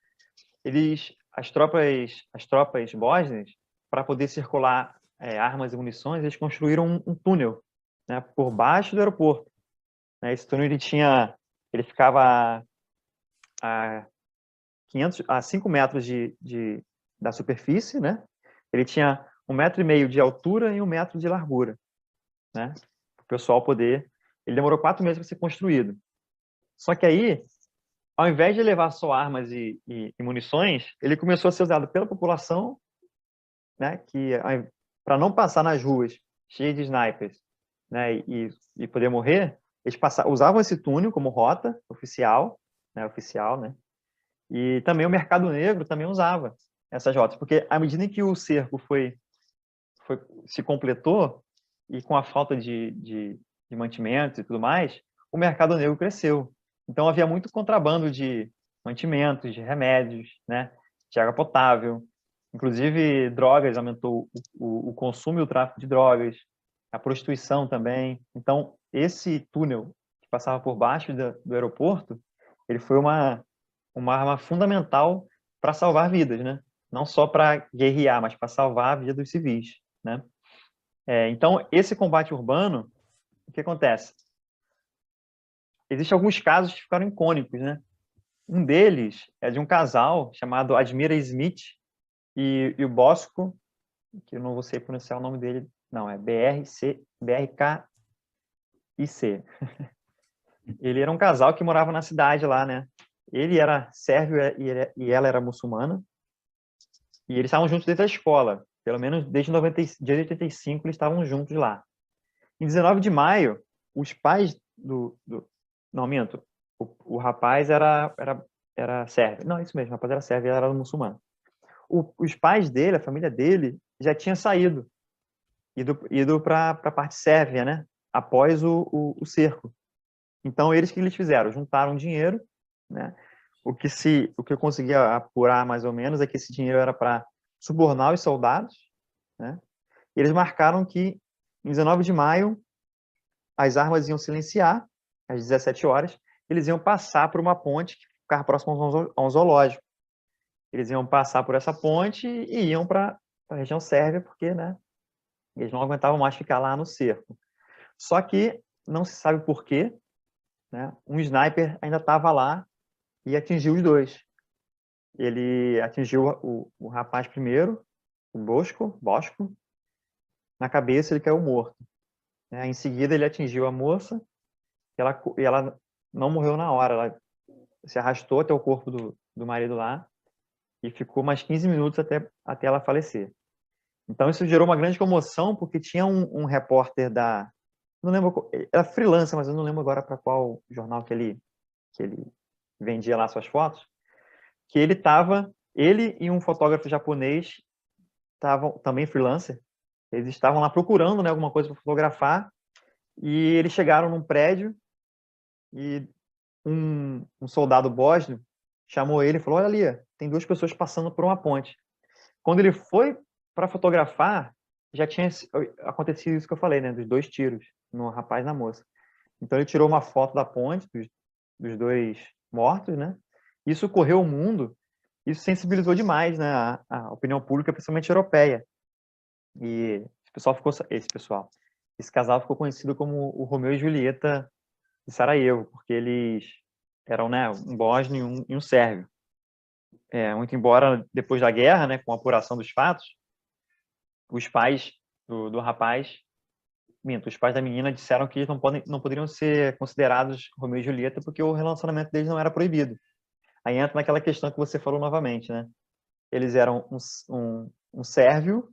As tropas bósnias, para poder circular armas e munições, eles construíram um túnel, né, por baixo do aeroporto. Esse túnel ele ficava a 5 metros da superfície, né? Ele tinha 1,5 metro de altura e 1 metro de largura, né? Para o pessoal poder. Ele demorou 4 meses para ser construído. Só que aí, ao invés de levar só armas e munições, ele começou a ser usado pela população, né? Que para não passar nas ruas cheias de snipers, né? E poder morrer, eles usavam esse túnel como rota oficial, né? E também o mercado negro também usava essas rotas, porque à medida que o cerco se completou e com a falta de mantimentos e tudo mais, o mercado negro cresceu. Então havia muito contrabando de mantimentos, de remédios, né, de água potável, inclusive drogas, aumentou o consumo e o tráfico de drogas, a prostituição também. Então, esse túnel que passava por baixo do aeroporto, ele foi uma arma fundamental para salvar vidas, né? Não só para guerrear, mas para salvar a vida dos civis, né? Então, esse combate urbano, o que acontece? Existem alguns casos que ficaram icônicos, né? Um deles é de um casal chamado Admira Smith e o Bosco, que eu não vou sei pronunciar o nome dele, não, é BRKIC. Ele era um casal que morava na cidade lá, né? Ele era sérvio e ela era muçulmana. E eles estavam juntos desde a escola. Pelo menos desde 85 eles estavam juntos lá. Em 19 de maio, os pais Não, minto. O rapaz era sérvio. Não, isso mesmo, o rapaz era sérvio e ela era muçulmana. Os pais dele, a família dele, já tinha saído. Ido para a parte sérvia, né? Após o cerco. Então, o que eles fizeram? Juntaram dinheiro, né? O que eu conseguia apurar mais ou menos é que esse dinheiro era para subornar os soldados, né? E eles marcaram que em 19 de maio as armas iam silenciar às 17 horas, eles iam passar por uma ponte que ficava próxima a um zoológico. Eles iam passar por essa ponte e iam para a região sérvia, porque, né, eles não aguentavam mais ficar lá no cerco. Só que não se sabe por quê, né, um sniper ainda estava lá e atingiu os dois. Ele atingiu o rapaz primeiro, o Bosco, na cabeça ele caiu morto. Em seguida ele atingiu a moça e ela não morreu na hora, ela se arrastou até o corpo do marido lá e ficou mais 15 minutos até ela falecer. Então isso gerou uma grande comoção porque tinha um repórter não lembro, era freelancer, mas eu não lembro agora para qual jornal que ele vendia lá suas fotos, que ele e um fotógrafo japonês estavam também freelancer, eles estavam lá procurando, né, alguma coisa para fotografar e eles chegaram num prédio e um soldado bósnio chamou ele e falou: olha ali, tem duas pessoas passando por uma ponte. Quando ele foi para fotografar, já tinha acontecido isso que eu falei, né, dos dois tiros no rapaz e na moça. Então ele tirou uma foto da ponte dos dois mortos, né? Isso correu o mundo, isso sensibilizou demais, né, a opinião pública, principalmente europeia. E esse casal ficou conhecido como o Romeu e Julieta de Sarajevo, porque eles eram, né, um bósnio e um sérvio. Muito embora depois da guerra, né, com a apuração dos fatos, os pais do rapaz, os pais da menina disseram que eles não poderiam ser considerados Romeu e Julieta porque o relacionamento deles não era proibido. Aí entra naquela questão que você falou novamente, né? Eles eram um sérvio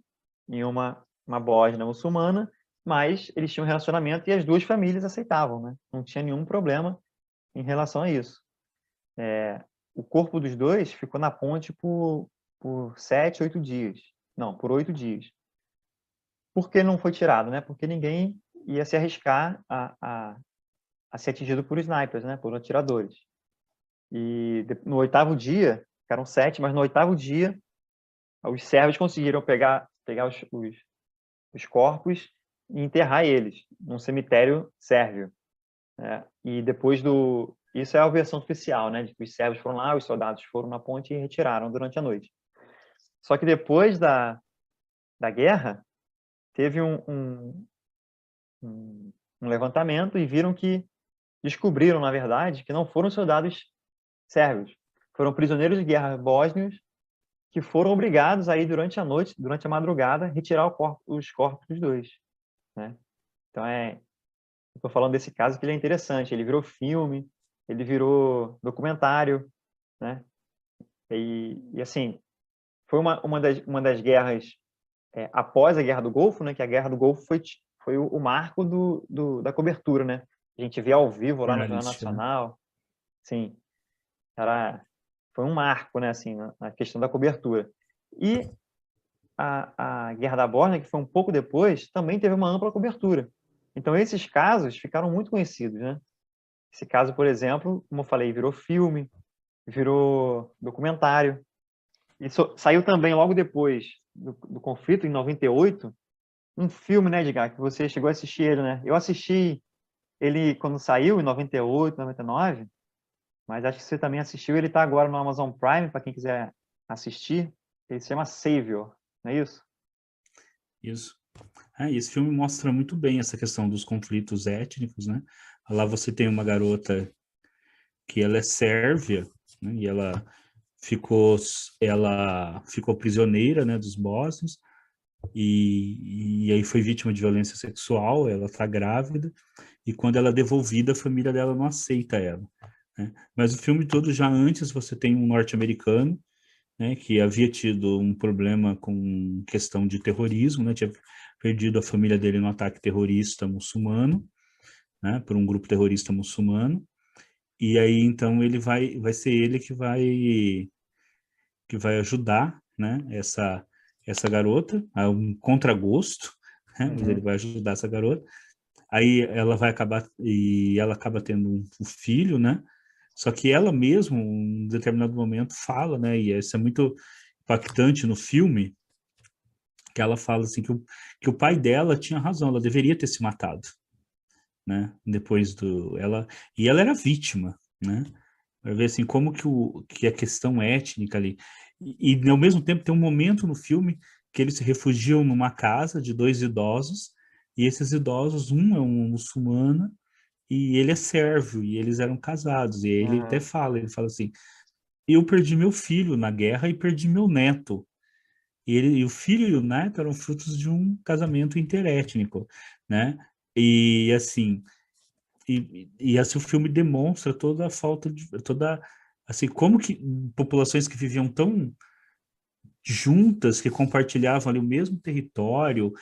e uma bósnia muçulmana, mas eles tinham um relacionamento e as duas famílias aceitavam, né? Não tinha nenhum problema em relação a isso. O corpo dos dois ficou na ponte por 7, 8 dias. Não, por 8 dias. Por que não foi tirado, né? Porque ninguém ia se arriscar a ser atingido por snipers, né? Por atiradores. E no 8º dia, ficaram 7, mas no 8º dia, os sérvios conseguiram pegar os corpos e enterrar eles num cemitério sérvio. Né? E depois Isso é a versão oficial, né? De que os sérvios foram lá, os soldados foram na ponte e retiraram durante a noite. Só que depois da guerra, teve um levantamento e descobriram, na verdade, que não foram soldados sérvios. Foram prisioneiros de guerra bósnios que foram obrigados a ir durante a noite, durante a madrugada, retirar os corpos dos dois. Né? Então, estou falando desse caso que ele é interessante. Ele virou filme, ele virou documentário, né? E assim, foi uma das guerras após a Guerra do Golfo, né? Que a Guerra do Golfo foi o marco da cobertura, né? A gente vê ao vivo lá no Jornal Nacional. Sim, foi um marco, né? Assim, na questão da cobertura. E a Guerra da Bósnia, que foi um pouco depois, também teve uma ampla cobertura. Então, esses casos ficaram muito conhecidos, né? Esse caso, por exemplo, como eu falei, virou filme, virou documentário. Isso saiu também logo depois do conflito, em 98, um filme, né, Edgar, que você chegou a assistir ele, né? Eu assisti ele quando saiu, em 98, 99, mas acho que você também assistiu. Ele está agora no Amazon Prime, para quem quiser assistir. Ele se chama Savior, não é isso? Isso. E esse filme mostra muito bem essa questão dos conflitos étnicos, né? Lá você tem uma garota que ela é sérvia, né? E ela ficou prisioneira, né, dos bósnios, e aí foi vítima de violência sexual, ela está grávida, e quando ela é devolvida, a família dela não aceita ela, né? Mas o filme todo, já antes, você tem um norte-americano, né, que havia tido um problema com questão de terrorismo, né, tinha perdido a família dele no ataque terrorista muçulmano, né, por um grupo terrorista muçulmano, e aí então vai ser ele que vai ajudar, né, essa garota, a um contragosto, né, mas ele Uhum. vai ajudar essa garota. Aí ela acaba tendo um filho, né? Só que ela mesma, em um determinado momento, fala, né? E isso é muito impactante no filme, que ela fala assim que o pai dela tinha razão, ela deveria ter se matado, né? Depois do ela era vítima, né? Para ver assim como que a questão étnica ali, e ao mesmo tempo tem um momento no filme que eles se refugiam numa casa de dois idosos, e esses idosos, um é um muçulmano e ele é sérvio, e eles eram casados, e ele até Uhum. fala, ele fala assim, eu perdi meu filho na guerra e perdi meu neto, e o filho e o neto eram frutos de um casamento interétnico, né? E assim, e assim o filme demonstra toda a falta de toda assim como que populações que viviam tão juntas, que compartilhavam ali o mesmo território,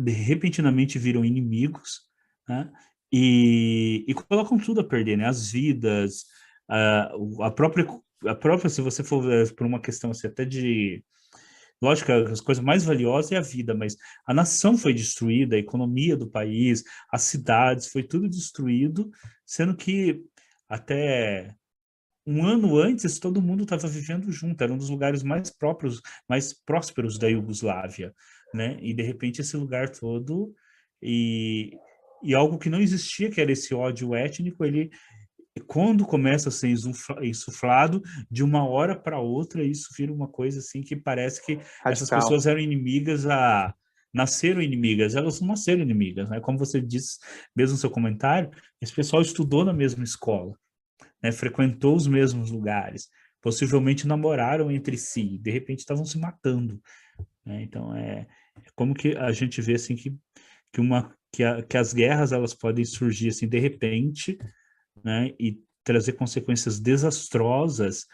repentinamente viram inimigos, né? E colocam tudo a perder, né? As vidas, a, a própria a própria, se você for por uma questão assim, até de lógico, as coisas mais valiosas é a vida, mas a nação foi destruída, a economia do país, as cidades, foi tudo destruído, sendo que até um ano antes todo mundo estava vivendo junto, era um dos lugares mais próprios, mais prósperos da Iugoslávia, né? E de repente esse lugar todo e, e algo que não existia, que era esse ódio étnico, ele quando começa a ser insuflado de uma hora para outra, isso vira uma coisa assim que parece que essas Radical. pessoas eram inimigas nasceram inimigas, elas não nasceram inimigas, né? Como você disse mesmo no seu comentário, esse pessoal estudou na mesma escola, né? Frequentou os mesmos lugares, possivelmente namoraram entre si, de repente estavam se matando, né? Então é como que a gente vê assim que as guerras elas podem surgir assim de repente, né, e trazer consequências desastrosas,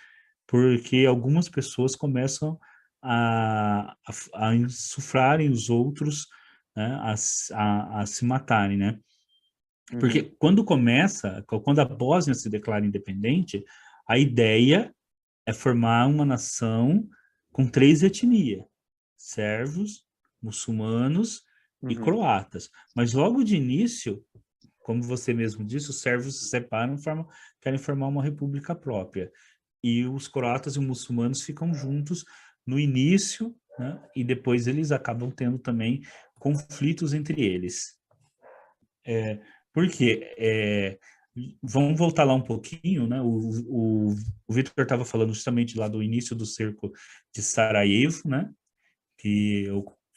porque algumas pessoas começam a insuflarem os outros, né, a se matarem, né? Porque Uhum. quando a Bósnia se declara independente, a ideia é formar uma nação com três etnias: sérvios, muçulmanos e Uhum. croatas. Mas logo de início, como você mesmo disse, os sérvios se separam e querem formar uma república própria. E os croatas e os muçulmanos ficam juntos no início, né? E depois eles acabam tendo também conflitos entre eles. Por quê? Vamos voltar lá um pouquinho, né? O Victor estava falando justamente lá do início do cerco de Sarajevo, né? Que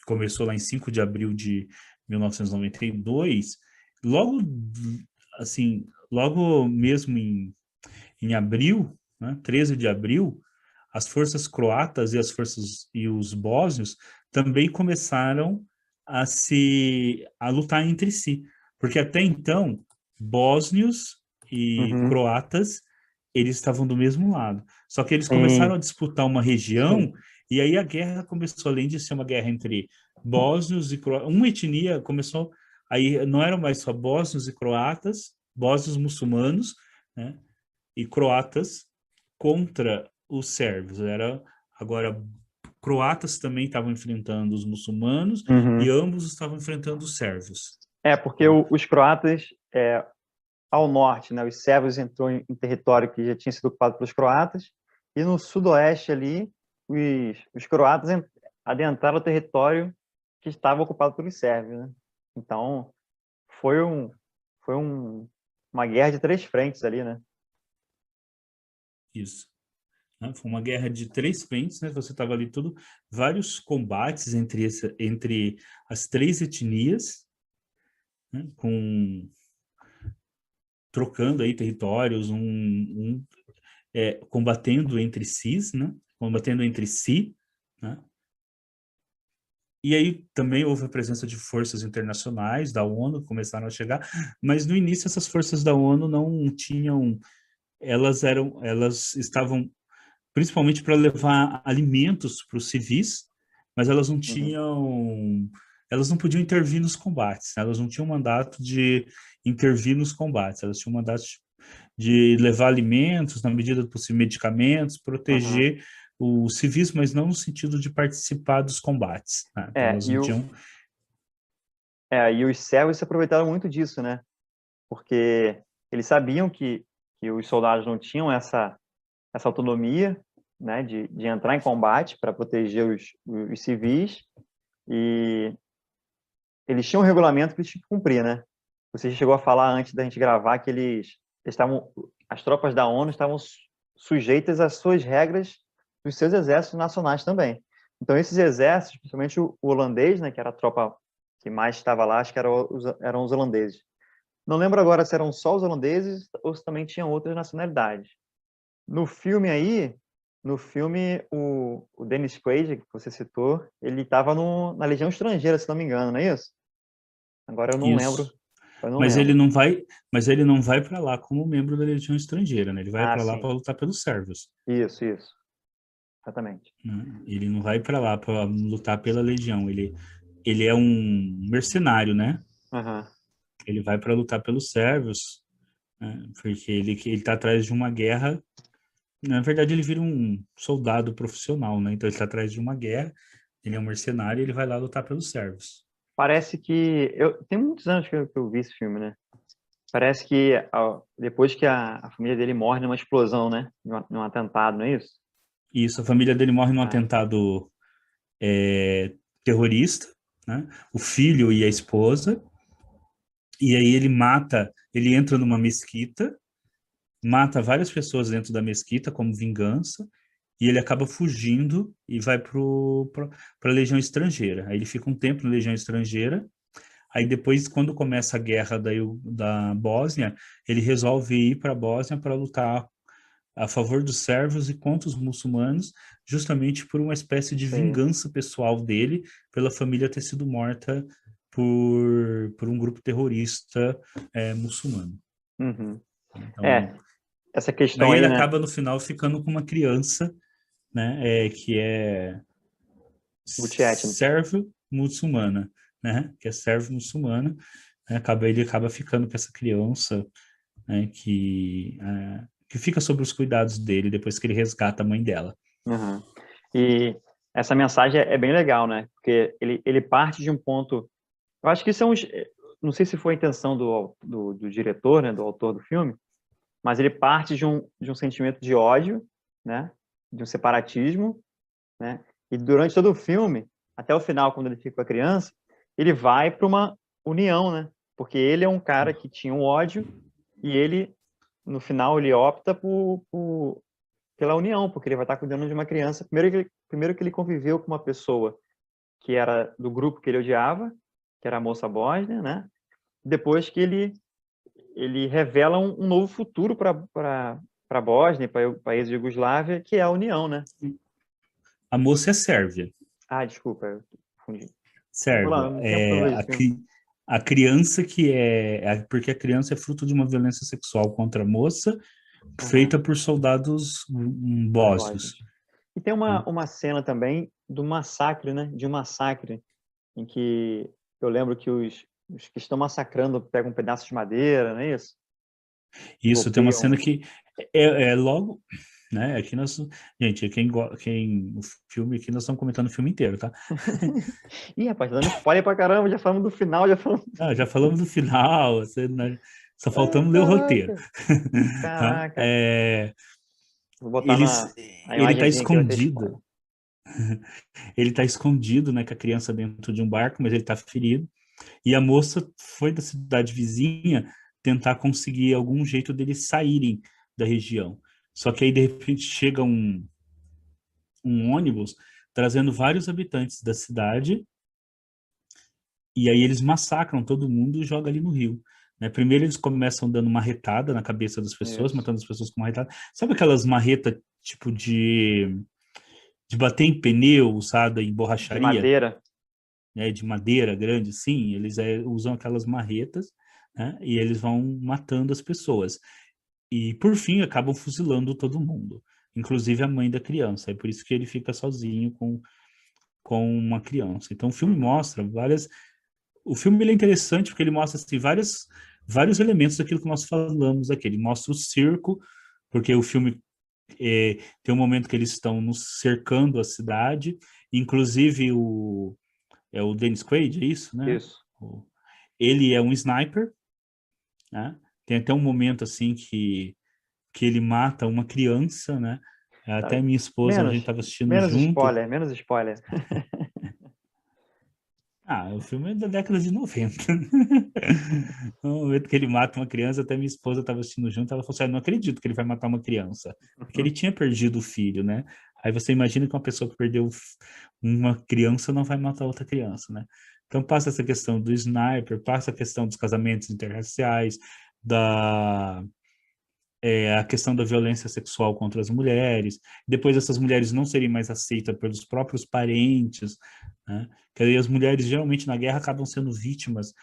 começou lá em 5 de abril de 1992. Logo, assim, logo mesmo em abril, né, 13 de abril, as forças croatas e os bósnios também começaram a lutar entre si, porque até então bósnios e Uhum. croatas eles estavam do mesmo lado. Só que eles começaram Sim. a disputar uma região e aí a guerra começou, além de ser uma guerra entre bósnios e croatas, uma etnia começou, aí não eram mais só bósnios e croatas, bósnios muçulmanos, né, e croatas contra os sérvios. Agora croatas também estavam enfrentando os muçulmanos e Uhum. ambos estavam enfrentando os sérvios. Porque os croatas, ao norte, né, os sérvios entrou em território que já tinha sido ocupado pelos croatas, e no sudoeste ali, os croatas adentraram o território que estava ocupado pelos sérvios, né? Então, foi uma guerra de 3 frentes ali, né? Isso. Né? Foi uma guerra de 3 frentes, né? Você tava ali tudo, vários combates entre as 3 etnias, né? Trocando aí territórios, combatendo entre si, né? Combatendo entre si, né? E aí também houve a presença de forças internacionais da ONU que começaram a chegar, mas no início essas forças da ONU não tinham, elas estavam principalmente para levar alimentos para os civis, mas elas não Uhum. tinham, elas não podiam intervir nos combates, né? Elas não tinham mandato de intervir nos combates, elas tinham mandato de levar alimentos, na medida do possível, medicamentos, Uhum. proteger os civis, mas não no sentido de participar dos combates, né? Então, É, elas não tinham... e os sérvios se aproveitaram muito disso, né? Porque eles sabiam que os soldados não tinham essa autonomia, né, de entrar em combate para proteger os civis, e eles tinham um regulamento que eles tinham que cumprir, né? Você chegou a falar antes da gente gravar que eles estavam, as tropas da ONU estavam sujeitas às suas regras dos seus exércitos nacionais também. Então, esses exércitos, principalmente o holandês, né, que era a tropa que mais estava lá, acho que eram os holandeses. Não lembro agora se eram só os holandeses ou se também tinham outras nacionalidades. No filme aí, o Dennis Quaid, que você citou, ele estava na Legião Estrangeira, se não me engano, não é isso? Agora eu não lembro. Isso. Eu não Mas ele lembro. não vai, mas ele não vai para lá como membro da Legião Estrangeira, né? Ele vai Ah, para lá sim. para lutar pelos sérvios, Isso. Exatamente. né? Ele não vai para lá para lutar pela Legião. Ele é um mercenário, né? Aham. Ele vai para lutar pelos sérvios, né? Porque ele está atrás de uma guerra. Na verdade, ele vira um soldado profissional, né? Então ele está atrás de uma guerra. Ele é um mercenário e ele vai lá lutar pelos sérvios. Parece que... tem muitos anos que eu vi esse filme, né? Parece que depois que a família dele morre numa explosão, né? Num atentado, não é isso? Isso, a família dele morre num Ah, atentado terrorista, né? O filho e a esposa. E aí ele entra numa mesquita, mata várias pessoas dentro da mesquita como vingança, e ele acaba fugindo e vai para a Legião Estrangeira. Aí ele fica um tempo na Legião Estrangeira, aí depois, quando começa a guerra da Bósnia, ele resolve ir para a Bósnia para lutar a favor dos sérvios e contra os muçulmanos, justamente por uma espécie de sei. vingança pessoal dele pela família ter sido morta por um grupo terrorista muçulmano. Uhum. Então, É, essa questão aí ele aí, né? acaba no final ficando com uma criança, né, que é Multiétnico. sérvio muçulmana, né, que é sérvio muçulmana, né, ele acaba ficando com essa criança, né, que fica sob os cuidados dele depois que ele resgata a mãe dela. Uhum. E essa mensagem é bem legal, né? Porque ele parte de um ponto... Eu acho que isso é não sei se foi a intenção do diretor, né? Do autor do filme, mas ele parte de um sentimento de ódio, né? De um separatismo, né? E durante todo o filme, até o final, quando ele fica com a criança, ele vai para uma união, né? Porque ele é um cara que tinha um ódio e ele, no final, ele opta pela união, porque ele vai estar cuidando de uma criança. Primeiro que ele conviveu com uma pessoa que era do grupo que ele odiava, que era a moça bósnia, né? Depois que ele revela um novo futuro para a Bósnia, para o país de Iugoslávia, que é a união, né? A moça é sérvia. Ah, desculpa, eu confundi. Sérvia. Não tempo que eu não vejo esse filme. A criança porque a criança é fruto de uma violência sexual contra a moça Aham, feita por soldados bósnios. bósnios. E tem Né? uma cena também do massacre, né? De um massacre em que eu lembro que os que estão massacrando pegam um pedaço de madeira, não é isso? Isso, tem uma cena Golpeiam. que é logo, né? Aqui nós, gente, o filme aqui nós estamos comentando o filme inteiro, tá? Ih, rapaz, tá dando spoiler pra caramba, já falamos do final, já falamos. Ah, já falamos do final, só Ah, faltamos ler o roteiro. caraca, Tá? caraca. Vou botar Eles, a ele está imagenzinha aqui, vai ter escondido. spoiler. Ele está escondido, né, com a criança dentro de um barco, mas ele está ferido. E a moça foi da cidade vizinha tentar conseguir algum jeito deles saírem da região. Só que aí, de repente, chega um ônibus trazendo vários habitantes da cidade, e aí eles massacram todo mundo e jogam ali no rio. Né? Primeiro eles começam dando marretada na cabeça das pessoas, Isso. matando as pessoas com marretada. Sabe aquelas marretas tipo de bater em pneu usada em De borracharia, madeira. né? De madeira grande? Sim, eles usam aquelas marretas, né? E eles vão matando as pessoas. E, por fim, acabam fuzilando todo mundo, inclusive a mãe da criança. É por isso que ele fica sozinho com uma criança. Então, o filme Uhum. mostra várias... O filme ele é interessante porque ele mostra assim, vários elementos daquilo que nós falamos aqui. Ele mostra o circo, porque o filme tem um momento que eles estão nos cercando a cidade, inclusive o Dennis Quaid, é isso, né? Isso. Ele é um sniper, né? Tem até um momento assim que ele mata uma criança, né? Tá. Até minha esposa, a gente estava assistindo Menos junto. spoiler, menos spoiler. Ah, o filme é da década de 90. No momento que ele mata uma criança, até minha esposa estava assistindo junto, ela falou assim, não acredito que ele vai matar uma criança. Porque ele tinha perdido o filho, né? Aí você imagina que uma pessoa que perdeu uma criança não vai matar outra criança, né? Então passa essa questão do sniper, passa a questão dos casamentos interraciais, da a questão da violência sexual contra as mulheres, depois essas mulheres não serem mais aceitas pelos próprios parentes, né? Que aí as mulheres geralmente na guerra acabam sendo vítimas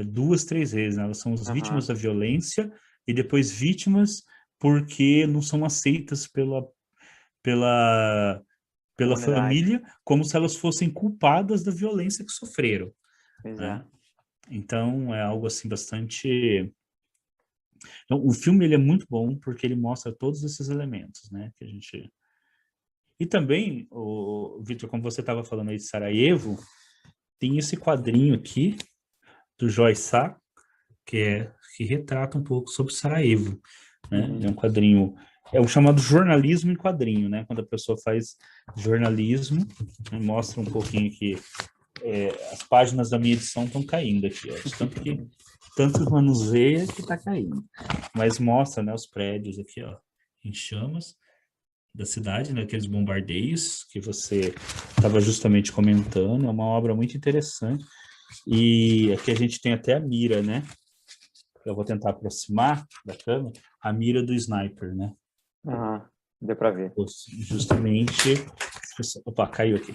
duas, três vezes, né? Elas são as vítimas Aham. da violência e depois vítimas porque não são aceitas pela, pela Comunidade. família, como se elas fossem culpadas da violência que sofreram, Pois é. né? Então é algo assim bastante. Então, o filme ele é muito bom porque ele mostra todos esses elementos, né? Que a gente. E também, o Vitor, como você estava falando aí de Sarajevo, tem esse quadrinho aqui do Joy Sá, que retrata um pouco sobre Sarajevo, né? É um Uhum. quadrinho, é o chamado jornalismo em quadrinho, né? Quando a pessoa faz jornalismo, mostra um pouquinho aqui. As páginas da minha edição estão caindo aqui, ó, de tanto manuseia que está caindo. Mas mostra, né, os prédios aqui, ó, em chamas da cidade, né, aqueles bombardeios que você estava justamente comentando. É uma obra muito interessante. E aqui a gente tem até a mira, né? Eu vou tentar aproximar da câmera a mira do sniper, né? Aham. Deu para ver. Justamente. Opa, caiu aqui.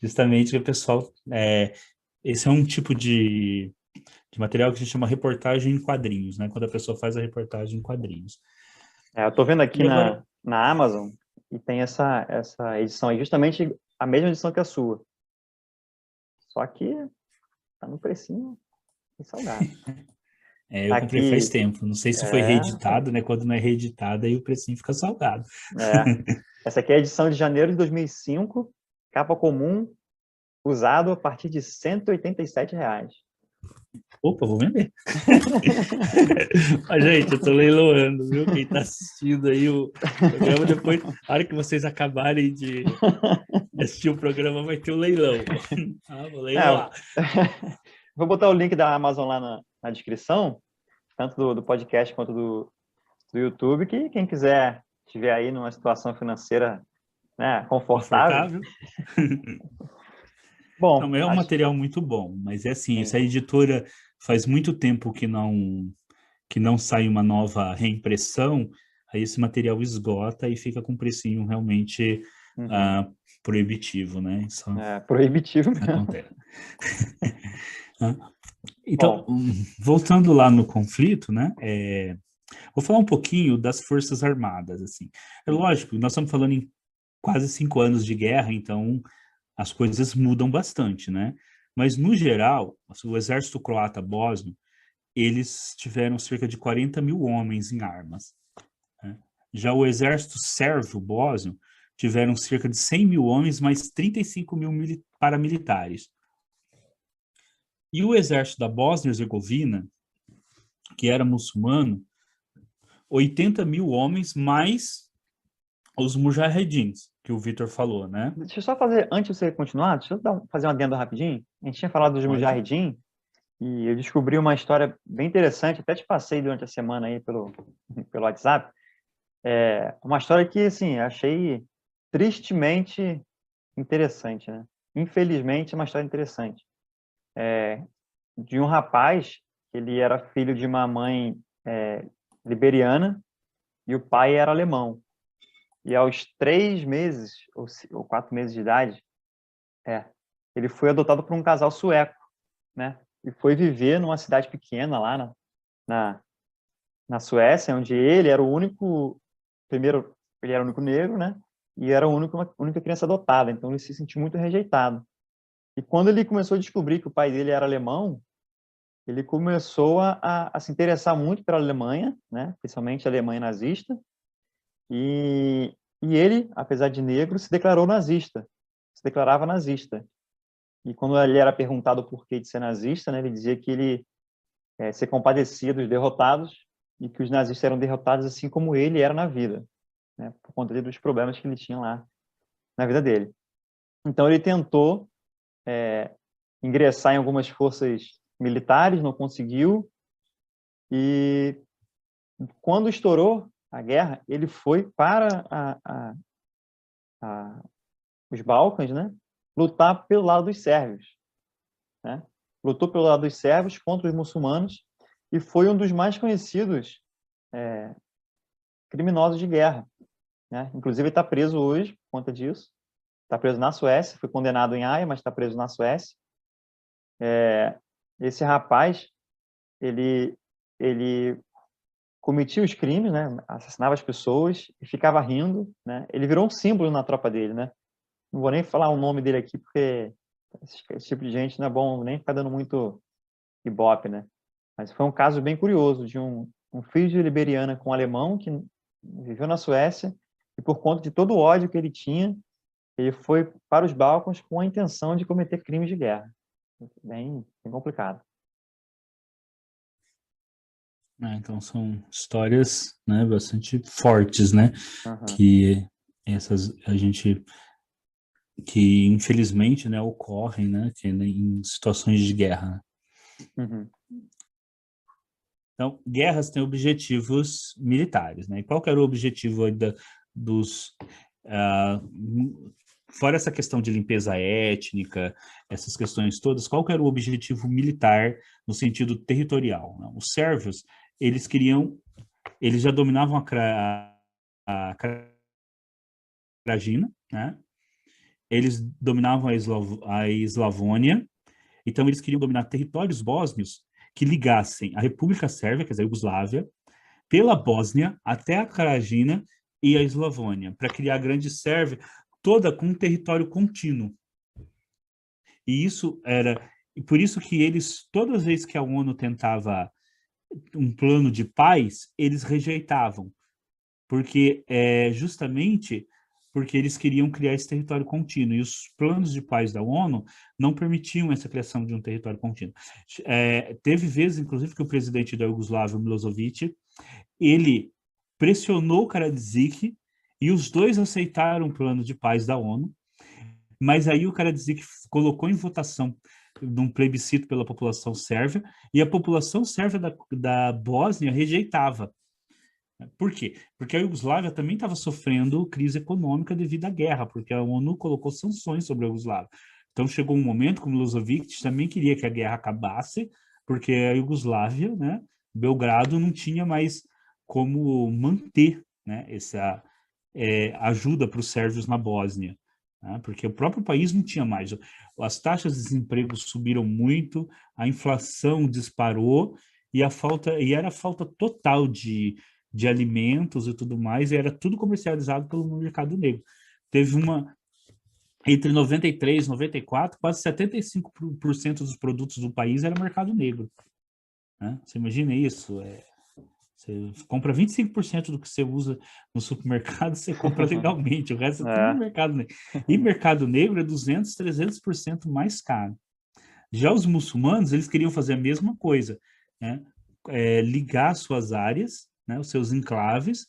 Justamente que o pessoal. Esse é um tipo de material que a gente chama reportagem em quadrinhos, né? Quando a pessoa faz a reportagem em quadrinhos. Eu tô vendo aqui E agora, na Amazon e tem essa edição aí, justamente a mesma edição que a sua. Só que tá no precinho e salgado. eu comprei faz Aqui, tempo. Não sei se foi é, reeditado, né? Quando não é reeditado, aí o precinho fica salgado. é. Essa aqui é a edição de janeiro de 2005, capa comum, usado a partir de R$ 187. Opa, vou vender. Mas, gente, eu tô leiloando, viu? Quem tá assistindo aí o programa, depois, a hora que vocês acabarem de assistir o programa, vai ter o leilão. Ah, vou É, leiloar. vou botar o link da Amazon lá na descrição, tanto do podcast quanto do YouTube, que quem quiser estiver aí numa situação financeira, né, confortável. Confortável? Não, Bom, mas é um acho. material muito bom. Mas é assim, essa Sim. editora faz muito tempo que não sai uma nova reimpressão, aí esse material esgota e fica com um precinho realmente Uhum. ah, proibitivo, né? Isso É proibitivo mesmo. acontece. Né? Então, Bom, voltando lá no conflito, né? Vou falar um pouquinho das Forças Armadas, assim. É lógico, nós estamos falando em quase 5 anos de guerra, então as coisas mudam bastante, né? Mas, no geral, o exército croata bósnio, eles tiveram cerca de 40 mil homens em armas, né? Já o exército sérvio bósnio tiveram cerca de 100 mil homens, mais 35 mil paramilitares. E o exército da Bósnia e Herzegovina, que era muçulmano, 80 mil homens, mais Os mujahedins, que o Vitor falou, né? Deixa eu só fazer, antes de você continuar, deixa eu fazer um adendo rapidinho. A gente tinha falado dos Pode? Mujahideen e eu descobri uma história bem interessante, até te passei durante a semana aí pelo WhatsApp. Uma história que, assim, achei tristemente interessante, né? Infelizmente, é uma história interessante. De um rapaz, ele era filho de uma mãe liberiana e o pai era alemão. E aos 3 meses, ou 4 meses de idade, ele foi adotado por um casal sueco, né? E foi viver numa cidade pequena lá na, na Suécia, onde ele era o único, primeiro, ele era o único negro, né? E era a única criança adotada, então ele se sentiu muito rejeitado. E quando ele começou a descobrir que o pai dele era alemão, ele começou a se interessar muito pela Alemanha, né? Principalmente a Alemanha nazista, e ele, apesar de negro, se declarou nazista, se declarava nazista. E quando ele era perguntado o porquê de ser nazista, né, ele dizia que ele se compadecia dos derrotados e que os nazistas eram derrotados assim como ele era na vida, né, por conta dos problemas que ele tinha lá na vida dele. Então ele tentou ingressar em algumas forças militares, não conseguiu, e quando estourou a guerra, ele foi para os Balcãs, né, lutar pelo lado dos sérvios, né? Lutou pelo lado dos sérvios contra os muçulmanos e foi um dos mais conhecidos criminosos de guerra, né? Inclusive, ele está preso hoje por conta disso. Está preso na Suécia, foi condenado em Haia, mas está preso na Suécia. Esse rapaz, ele cometia os crimes, né? Assassinava as pessoas e ficava rindo, né? Ele virou um símbolo na tropa dele, né? Não vou nem falar o nome dele aqui, porque esse tipo de gente não é bom nem ficar dando muito ibope, né? Mas foi um caso bem curioso de um filho de liberiana com um alemão que viveu na Suécia e por conta de todo o ódio que ele tinha, ele foi para os Balcãs com a intenção de cometer crimes de guerra. Bem complicado. Então são histórias, né, bastante fortes, né, Uhum. que que infelizmente, né, ocorrem, né, em situações de guerra. Uhum. Então, guerras têm objetivos militares, né? E qual que era o objetivo aí dos fora essa questão de limpeza étnica, essas questões todas, qual que era o objetivo militar no sentido territorial, né? Os sérvios, eles já dominavam a Krajina, né? Eles dominavam a Eslavônia, então eles queriam dominar territórios bósnios que ligassem a República Sérvia, quer dizer, a Iugoslávia, pela Bósnia até a Krajina e a Eslavônia, para criar a Grande Sérvia, toda com um território contínuo. E por isso que eles, todas as vezes que a ONU tentava um plano de paz, eles rejeitavam, porque justamente porque eles queriam criar esse território contínuo, e os planos de paz da ONU não permitiam essa criação de um território contínuo. Teve vezes, inclusive, que o presidente da Iugoslávia, Milosevic, ele pressionou o Karadzic e os dois aceitaram o plano de paz da ONU, mas aí o Karadzic colocou em votação num plebiscito pela população sérvia e a população sérvia da Bósnia rejeitava. Por quê? Porque a Iugoslávia também estava sofrendo crise econômica devido à guerra, porque a ONU colocou sanções sobre a Iugoslávia. Então chegou um momento que o Milosevic também queria que a guerra acabasse, porque a Iugoslávia, né, Belgrado não tinha mais como manter, né, essa ajuda para os sérvios na Bósnia, né, porque o próprio país não tinha mais. As taxas de desemprego subiram muito, a inflação disparou e era falta total de alimentos e tudo mais, e era tudo comercializado pelo mercado negro. Teve entre 93 e 94, quase 75% dos produtos do país era mercado negro. Né? Você imagina isso? Você compra 25% do que você usa no supermercado, você compra legalmente, o resto é tudo no mercado negro. E mercado negro é 200, 300% mais caro. Já os muçulmanos, eles queriam fazer a mesma coisa, né? Ligar suas áreas, né, os seus enclaves,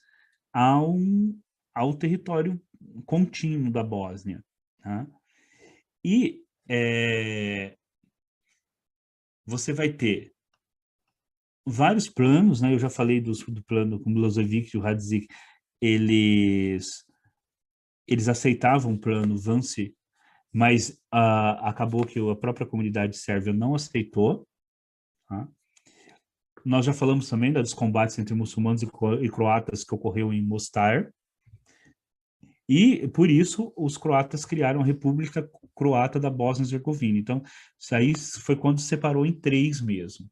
a ao território contínuo da Bósnia. Tá? E você vai ter vários planos, né? Eu já falei do plano com Milosevic e o Radzig, eles aceitavam o plano Vance, mas acabou que a própria comunidade sérvia não aceitou. Tá? Nós já falamos também dos combates entre muçulmanos e croatas que ocorreu em Mostar, e por isso os croatas criaram a República Croata da Bósnia-Herzegovina. Então, isso aí foi quando separou em 3 mesmo.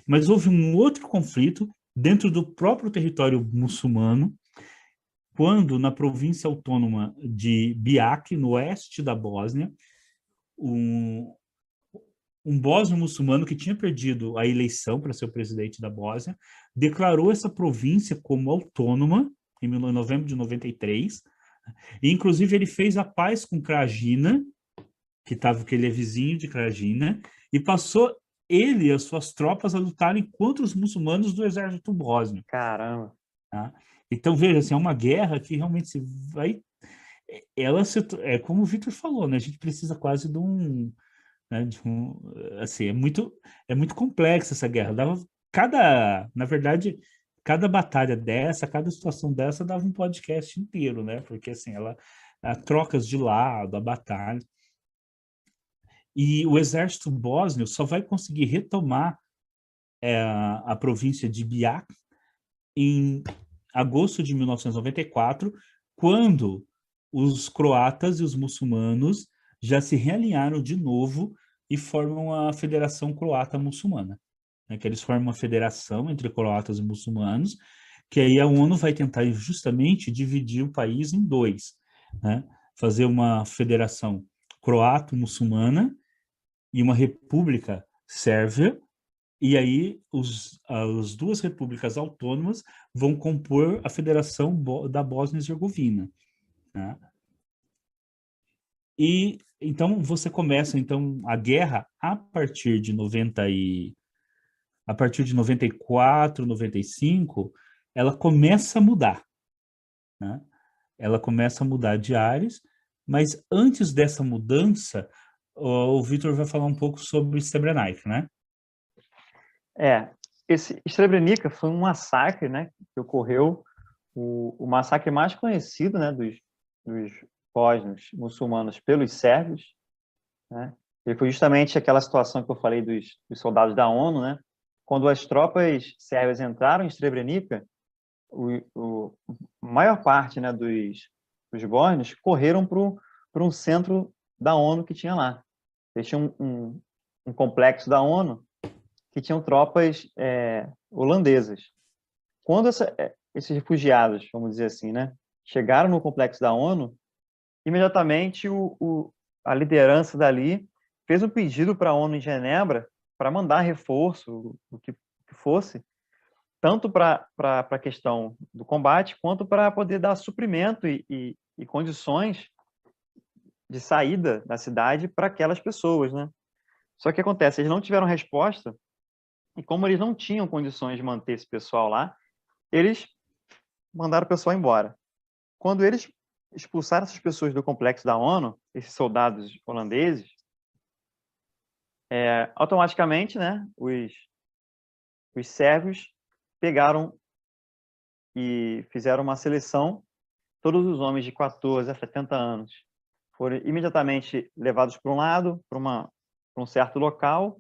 Mas houve um outro conflito dentro do próprio território muçulmano, quando na província autônoma de Biak, no oeste da Bósnia, um bósnio muçulmano que tinha perdido a eleição para ser o presidente da Bósnia, declarou essa província como autônoma em novembro de 93, e inclusive ele fez a paz com Krajina, que ele é vizinho de Krajina, e passou ele e as suas tropas a lutarem contra os muçulmanos do exército bósnio. Caramba! Tá? Então, veja, assim, é uma guerra que realmente se vai... é como o Victor falou, né? A gente precisa quase de um... Né, assim, é muito complexa essa guerra. Na verdade, cada batalha dessa, cada situação dessa dava um podcast inteiro, né? Porque, assim, trocas de lado, a batalha. E o exército bósnio só vai conseguir retomar a província de Biak em agosto de 1994, quando os croatas e os muçulmanos já se realinharam de novo e formam a Federação Croata Muçulmana. Né, que eles formam uma federação entre croatas e muçulmanos, que aí a ONU vai tentar justamente dividir o país em 2, né? Fazer uma federação croato-muçulmana e uma república sérvia, e aí as 2 repúblicas autônomas vão compor a Federação da Bósnia-Herzegovina. Né? E então você começa então a guerra a partir de 94, 95, ela começa a mudar. Né? Ela começa a mudar de ares, mas antes dessa mudança, o Victor vai falar um pouco sobre Srebrenica, né? Esse Srebrenica foi um massacre, né, que ocorreu, o massacre mais conhecido, né, dos bósnios muçulmanos pelos sérvios, né? Ele foi justamente aquela situação que eu falei dos soldados da ONU, né? Quando as tropas sérvias entraram em Srebrenica, a maior parte, né, dos bósnios correram para um centro da ONU que tinha lá. Eles tinham um complexo da ONU que tinham tropas holandesas. Quando esses refugiados, vamos dizer assim, né, chegaram no complexo da ONU, imediatamente a liderança dali fez um pedido para a ONU em Genebra para mandar reforço, o que fosse, tanto para a questão do combate, quanto para poder dar suprimento e condições de saída da cidade para aquelas pessoas, né? Só que acontece, eles não tiveram resposta, e como eles não tinham condições de manter esse pessoal lá, eles mandaram o pessoal embora. Quando eles expulsaram essas pessoas do complexo da ONU, esses soldados holandeses, automaticamente, né, os sérvios pegaram e fizeram uma seleção. Todos os homens de 14 a 70 anos foram imediatamente levados para um lado, para um certo local,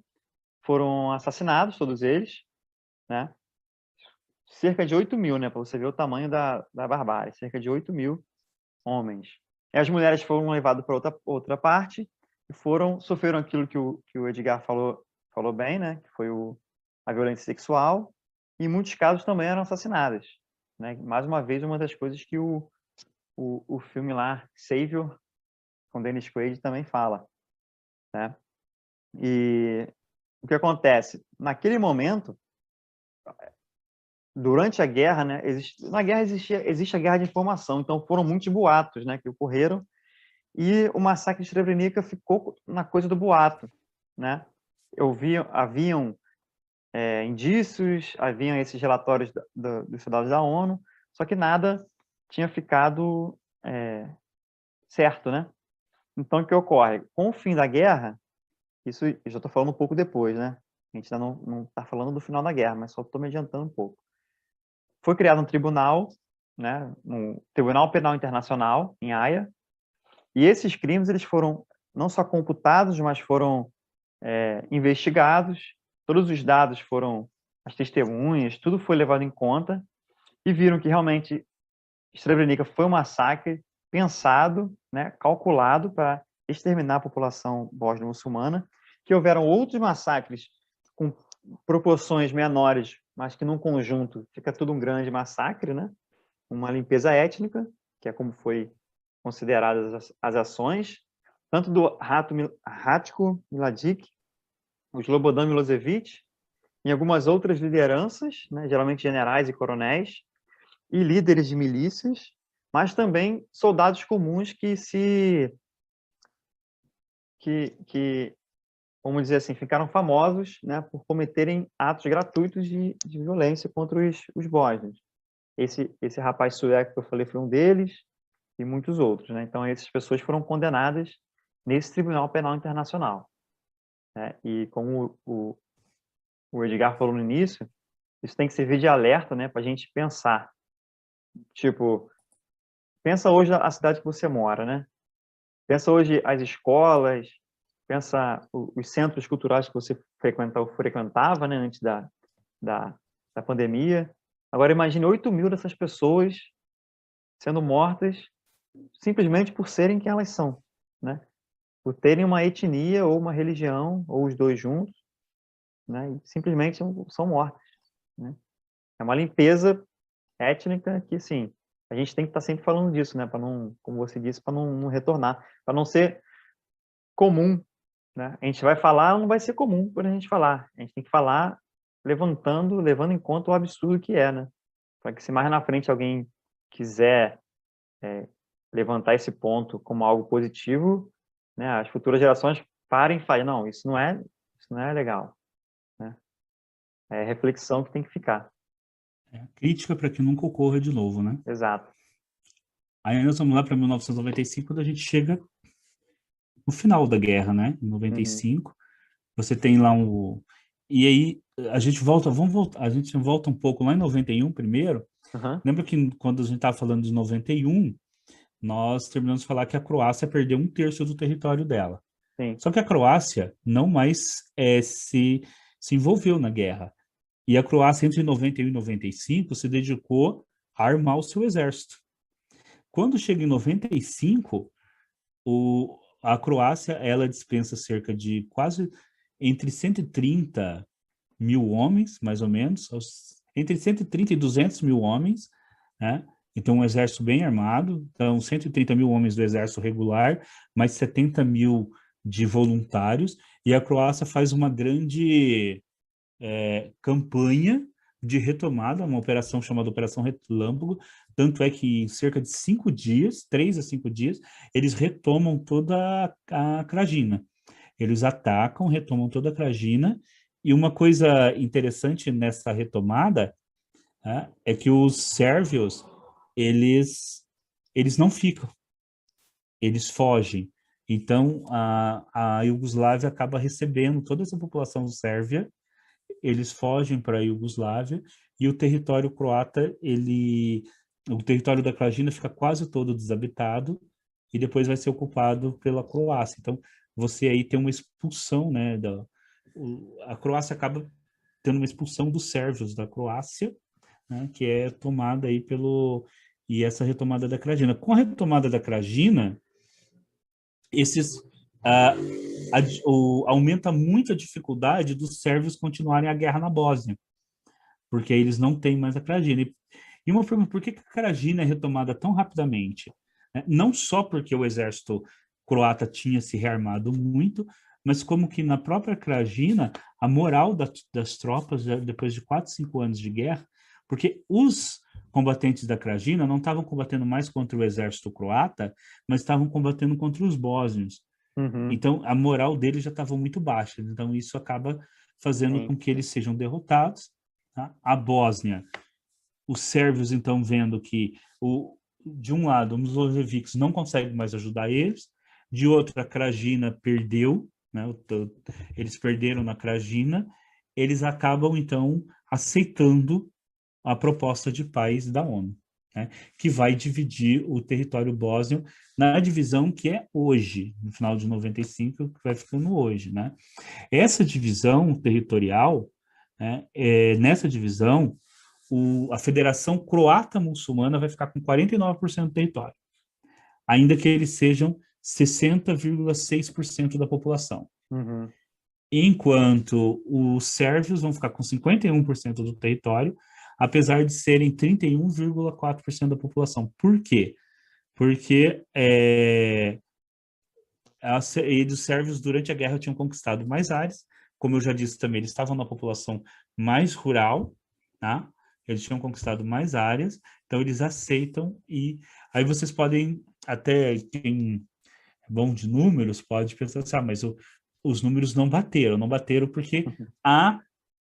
foram assassinados, todos eles, né? Cerca de 8.000, né, para você ver o tamanho da barbárie, cerca de 8.000 homens. E as mulheres foram levadas para outra parte e sofreram aquilo que o Edgar falou bem, né, que foi a violência sexual, e em muitos casos também eram assassinadas, né? Mais uma vez, uma das coisas que o filme lá, Savior, com Dennis Quaid, também fala, né? E o que acontece? Naquele momento, durante a guerra, né, na guerra existe a guerra de informação, então foram muitos boatos, né, que ocorreram, e o massacre de Srebrenica ficou na coisa do boato, né? Haviam indícios, haviam esses relatórios dos soldados da ONU, só que nada tinha ficado certo, né? Então, o que ocorre? Com o fim da guerra, isso eu já estou falando um pouco depois, né? A gente ainda não está falando do final da guerra, mas só estou me adiantando um pouco. Foi criado um tribunal, né? Um Tribunal Penal Internacional, em Haia, e esses crimes eles foram não só computados, mas foram investigados, todos os dados foram, as testemunhas, tudo foi levado em conta, e viram que realmente Srebrenica foi um massacre pensado, né, calculado para exterminar a população bósnia-muçulmana, que houveram outros massacres com proporções menores, mas que num conjunto fica tudo um grande massacre, né? Uma limpeza étnica, que é como foi consideradas as ações, tanto do Ratko Mladic, o Slobodan Milosevic, em algumas outras lideranças, né, geralmente generais e coronéis, e líderes de milícias, mas também soldados comuns que vamos dizer assim, ficaram famosos, né, por cometerem atos gratuitos de violência contra os bósnios. Esse rapaz sueco que eu falei foi um deles, e muitos outros, né? Então, essas pessoas foram condenadas nesse Tribunal Penal Internacional, né? E como o Edgar falou no início, isso tem que servir de alerta, né, para a gente pensar. Tipo, pensa hoje a cidade que você mora, né? Pensa hoje as escolas, pensa os centros culturais que você frequentava, né, antes da, da pandemia. Agora, imagine 8 mil dessas pessoas sendo mortas simplesmente por serem quem elas são, né? Por terem uma etnia ou uma religião, ou os dois juntos, né? E simplesmente são mortas, né? É uma limpeza étnica que, sim, a gente tem que estar sempre falando disso, né? Para não, como você disse, para não retornar, para não ser comum, né? A gente vai falar, não vai ser comum quando a gente falar. A gente tem que falar levando em conta o absurdo que é, né? Para que se mais na frente alguém quiser levantar esse ponto como algo positivo, né? As futuras gerações parem e falem, não, isso não é legal, né? É reflexão que tem que ficar. Crítica para que nunca ocorra de novo, né? Exato. Aí nós vamos lá para 1995, quando a gente chega no final da guerra, né? Em Uhum. 95, você tem lá um... E aí a gente volta, a gente volta um pouco lá em 91 primeiro. Uhum. Lembra que quando a gente estava falando de 91, nós terminamos de falar que a Croácia perdeu um terço do território dela. Sim. Só que a Croácia não mais se envolveu na guerra. E a Croácia, entre 91 e 95, se dedicou a armar o seu exército. Quando chega em 95, a Croácia ela dispensa cerca de quase entre 130 mil homens, mais ou menos, entre 130 e 200 mil homens, né? Então, um exército bem armado. Então, 130 mil homens do exército regular, mais 70 mil de voluntários. E a Croácia faz uma grande campanha de retomada, uma operação chamada Operação Relâmpago. Tanto é que em cerca de 5 dias, 3 a 5 dias, eles retomam toda a Krajina. Eles atacam, retomam toda a Krajina. E uma coisa interessante nessa retomada, né, é que os sérvios, eles não ficam, eles fogem. Então, a Iugoslávia acaba recebendo toda essa população sérvia, eles fogem para a Iugoslávia, e o território croata, o território da Krajina fica quase todo desabitado, e depois vai ser ocupado pela Croácia. Então, você aí tem uma expulsão, né, a Croácia acaba tendo uma expulsão dos sérvios da Croácia, né, que é tomada aí e essa retomada da Krajina. Com a retomada da Krajina, esses aumenta muito a dificuldade dos sérvios continuarem a guerra na Bósnia, porque aí eles não têm mais a Krajina. E uma pergunta, por que a Krajina é retomada tão rapidamente? Não só porque o exército croata tinha se rearmado muito, mas como que na própria Krajina, a moral das tropas, depois de 4, 5 anos de guerra, porque os combatentes da Krajina não estavam combatendo mais contra o exército croata, mas estavam combatendo contra os bósnios. Uhum. Então, a moral deles já estava muito baixa. Então, isso acaba fazendo Sim. com que eles sejam derrotados. Tá? A Bósnia, os sérvios, então, vendo que de um lado, os bolcheviques não conseguem mais ajudar eles, de outro, a Krajina perdeu, né? Eles perderam na Krajina, eles acabam, então, aceitando a proposta de paz da ONU, né? Que vai dividir o território bósnio na divisão que é hoje, no final de 95, que vai ficando hoje, né? Essa divisão territorial, né, nessa divisão, a Federação Croata Muçulmana vai ficar com 49% do território, ainda que eles sejam 60,6% da população. Uhum. Enquanto os sérvios vão ficar com 51% do território, apesar de serem 31,4% da população. Por quê? Porque os sérvios, durante a guerra, tinham conquistado mais áreas. Como eu já disse também, eles estavam na população mais rural, tá? Eles tinham conquistado mais áreas, então eles aceitam. E aí vocês podem, até quem é bom de números, pode pensar assim, mas os números não bateram porque há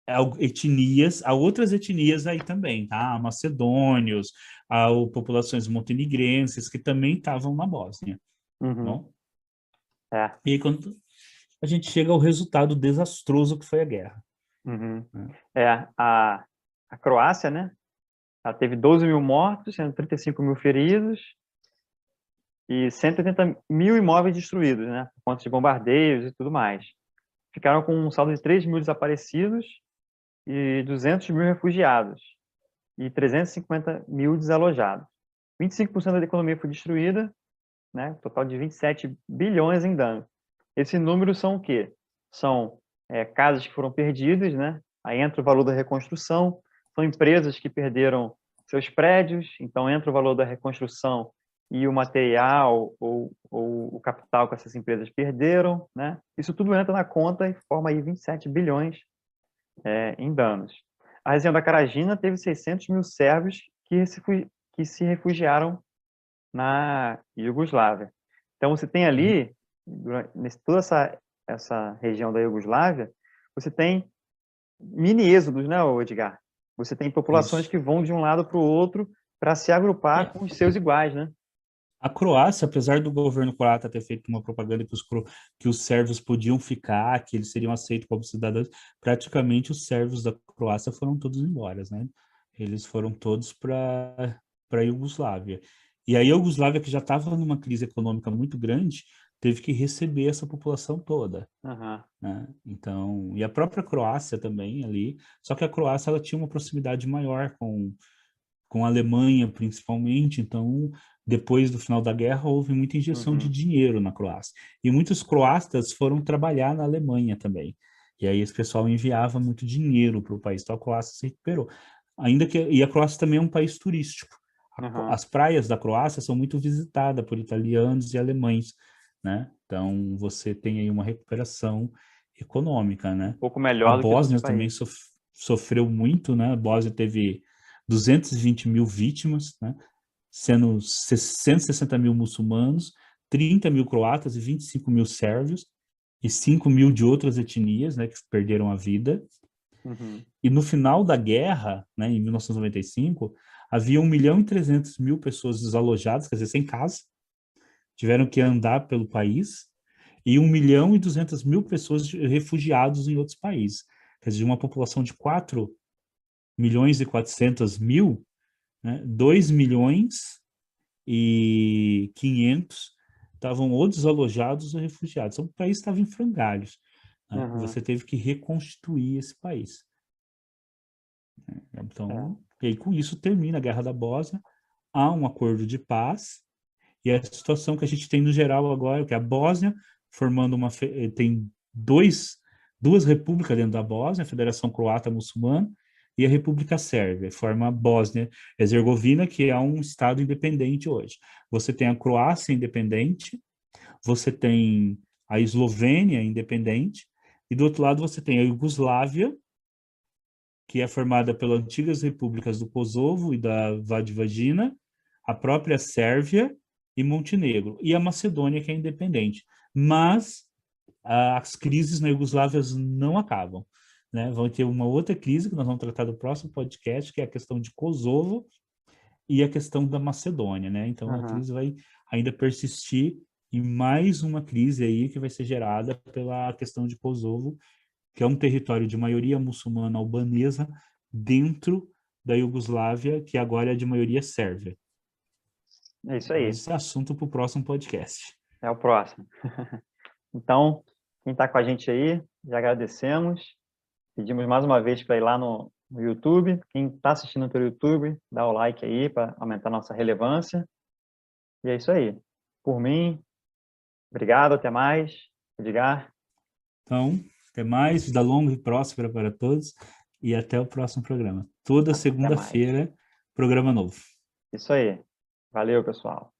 há outras etnias aí também, tá? Há macedônios, há populações montenegrenses que também estavam na Bósnia, Uhum. bom? É. E aí, quando a gente chega ao resultado desastroso que foi a guerra. Uhum. A Croácia, né? Ela teve 12 mil mortos, sendo 35 mil feridos e 180 mil imóveis destruídos, né? Por conta de bombardeios e tudo mais. Ficaram com um saldo de 3 mil desaparecidos e 200 mil refugiados e 350 mil desalojados. 25% da economia foi destruída, né? Total de 27 bilhões em danos. Esses números são o quê? São casas que foram perdidas, né? Aí entra o valor da reconstrução, são empresas que perderam seus prédios, então entra o valor da reconstrução e o material ou o capital que essas empresas perderam, né? Isso tudo entra na conta e forma aí 27 bilhões em danos. A região da Caragina teve 600 mil sérvios que se refugiaram na Iugoslávia. Então, você tem ali, toda essa região da Iugoslávia, você tem mini êxodos, né, Edgar? Você tem populações Isso. que vão de um lado para o outro para se agrupar com os seus iguais, né? A Croácia, apesar do governo croata ter feito uma propaganda que os sérvios podiam ficar, que eles seriam aceitos como cidadãos, praticamente os sérvios da Croácia foram todos embora, né? Eles foram todos para a Iugoslávia. E a Iugoslávia, que já estava numa crise econômica muito grande, teve que receber essa população toda, Uhum. né? Então, e a própria Croácia também ali, só que a Croácia ela tinha uma proximidade maior com a Alemanha, principalmente. Então, depois do final da guerra, houve muita injeção de Uhum. dinheiro na Croácia. E muitos croatas foram trabalhar na Alemanha também. E aí esse pessoal enviava muito dinheiro para o país. Então, a Croácia se recuperou. E a Croácia também é um país turístico. Uhum. As praias da Croácia são muito visitadas por italianos e alemães, né? Então, você tem aí uma recuperação econômica, Um né? pouco A melhor do que os outros Bósnia também países. sofreu muito, né? A Bósnia teve 220 mil vítimas, né? Sendo 160 mil muçulmanos, 30 mil croatas e 25 mil sérvios, e 5 mil de outras etnias, né, que perderam a vida. Uhum. E no final da guerra, né, em 1995, havia 1.300.000 pessoas desalojadas, quer dizer, sem casa, tiveram que andar pelo país, e 1.200.000 pessoas refugiados em outros países. Quer dizer, uma população de 4 milhões e 400 mil, né, 2 milhões e 500 estavam ou desalojados ou refugiados. Então, o país estava em frangalhos, né? Uhum. Você teve que reconstituir esse país. É. Então, e aí com isso termina a Guerra da Bósnia, há um acordo de paz, e a situação que a gente tem no geral agora, que é a Bósnia formando tem duas repúblicas dentro da Bósnia, a Federação Croata Muçulmana e a República Sérvia, forma a Bósnia-Herzegovina, que é um estado independente hoje. Você tem a Croácia independente, você tem a Eslovênia independente, e do outro lado você tem a Iugoslávia, que é formada pelas antigas repúblicas do Kosovo e da Vojvodina, a própria Sérvia e Montenegro, e a Macedônia, que é independente. Mas as crises na Iugoslávia não acabam, né? Vão ter uma outra crise que nós vamos tratar no próximo podcast, que é a questão de Kosovo e a questão da Macedônia, né? Então, a crise vai ainda persistir e mais uma crise aí que vai ser gerada pela questão de Kosovo, que é um território de maioria muçulmana albanesa dentro da Iugoslávia, que agora é de maioria sérvia. É isso aí. Mas esse é assunto para o próximo podcast. É o próximo. Então, quem está com a gente aí, já agradecemos. Pedimos mais uma vez para ir lá no YouTube. Quem está assistindo pelo YouTube, dá o like aí para aumentar nossa relevância. E é isso aí. Por mim, obrigado, até mais. Edgar. Então, até mais, vida longa e próspera para todos e até o próximo programa. Toda segunda-feira, programa novo. Isso aí. Valeu, pessoal.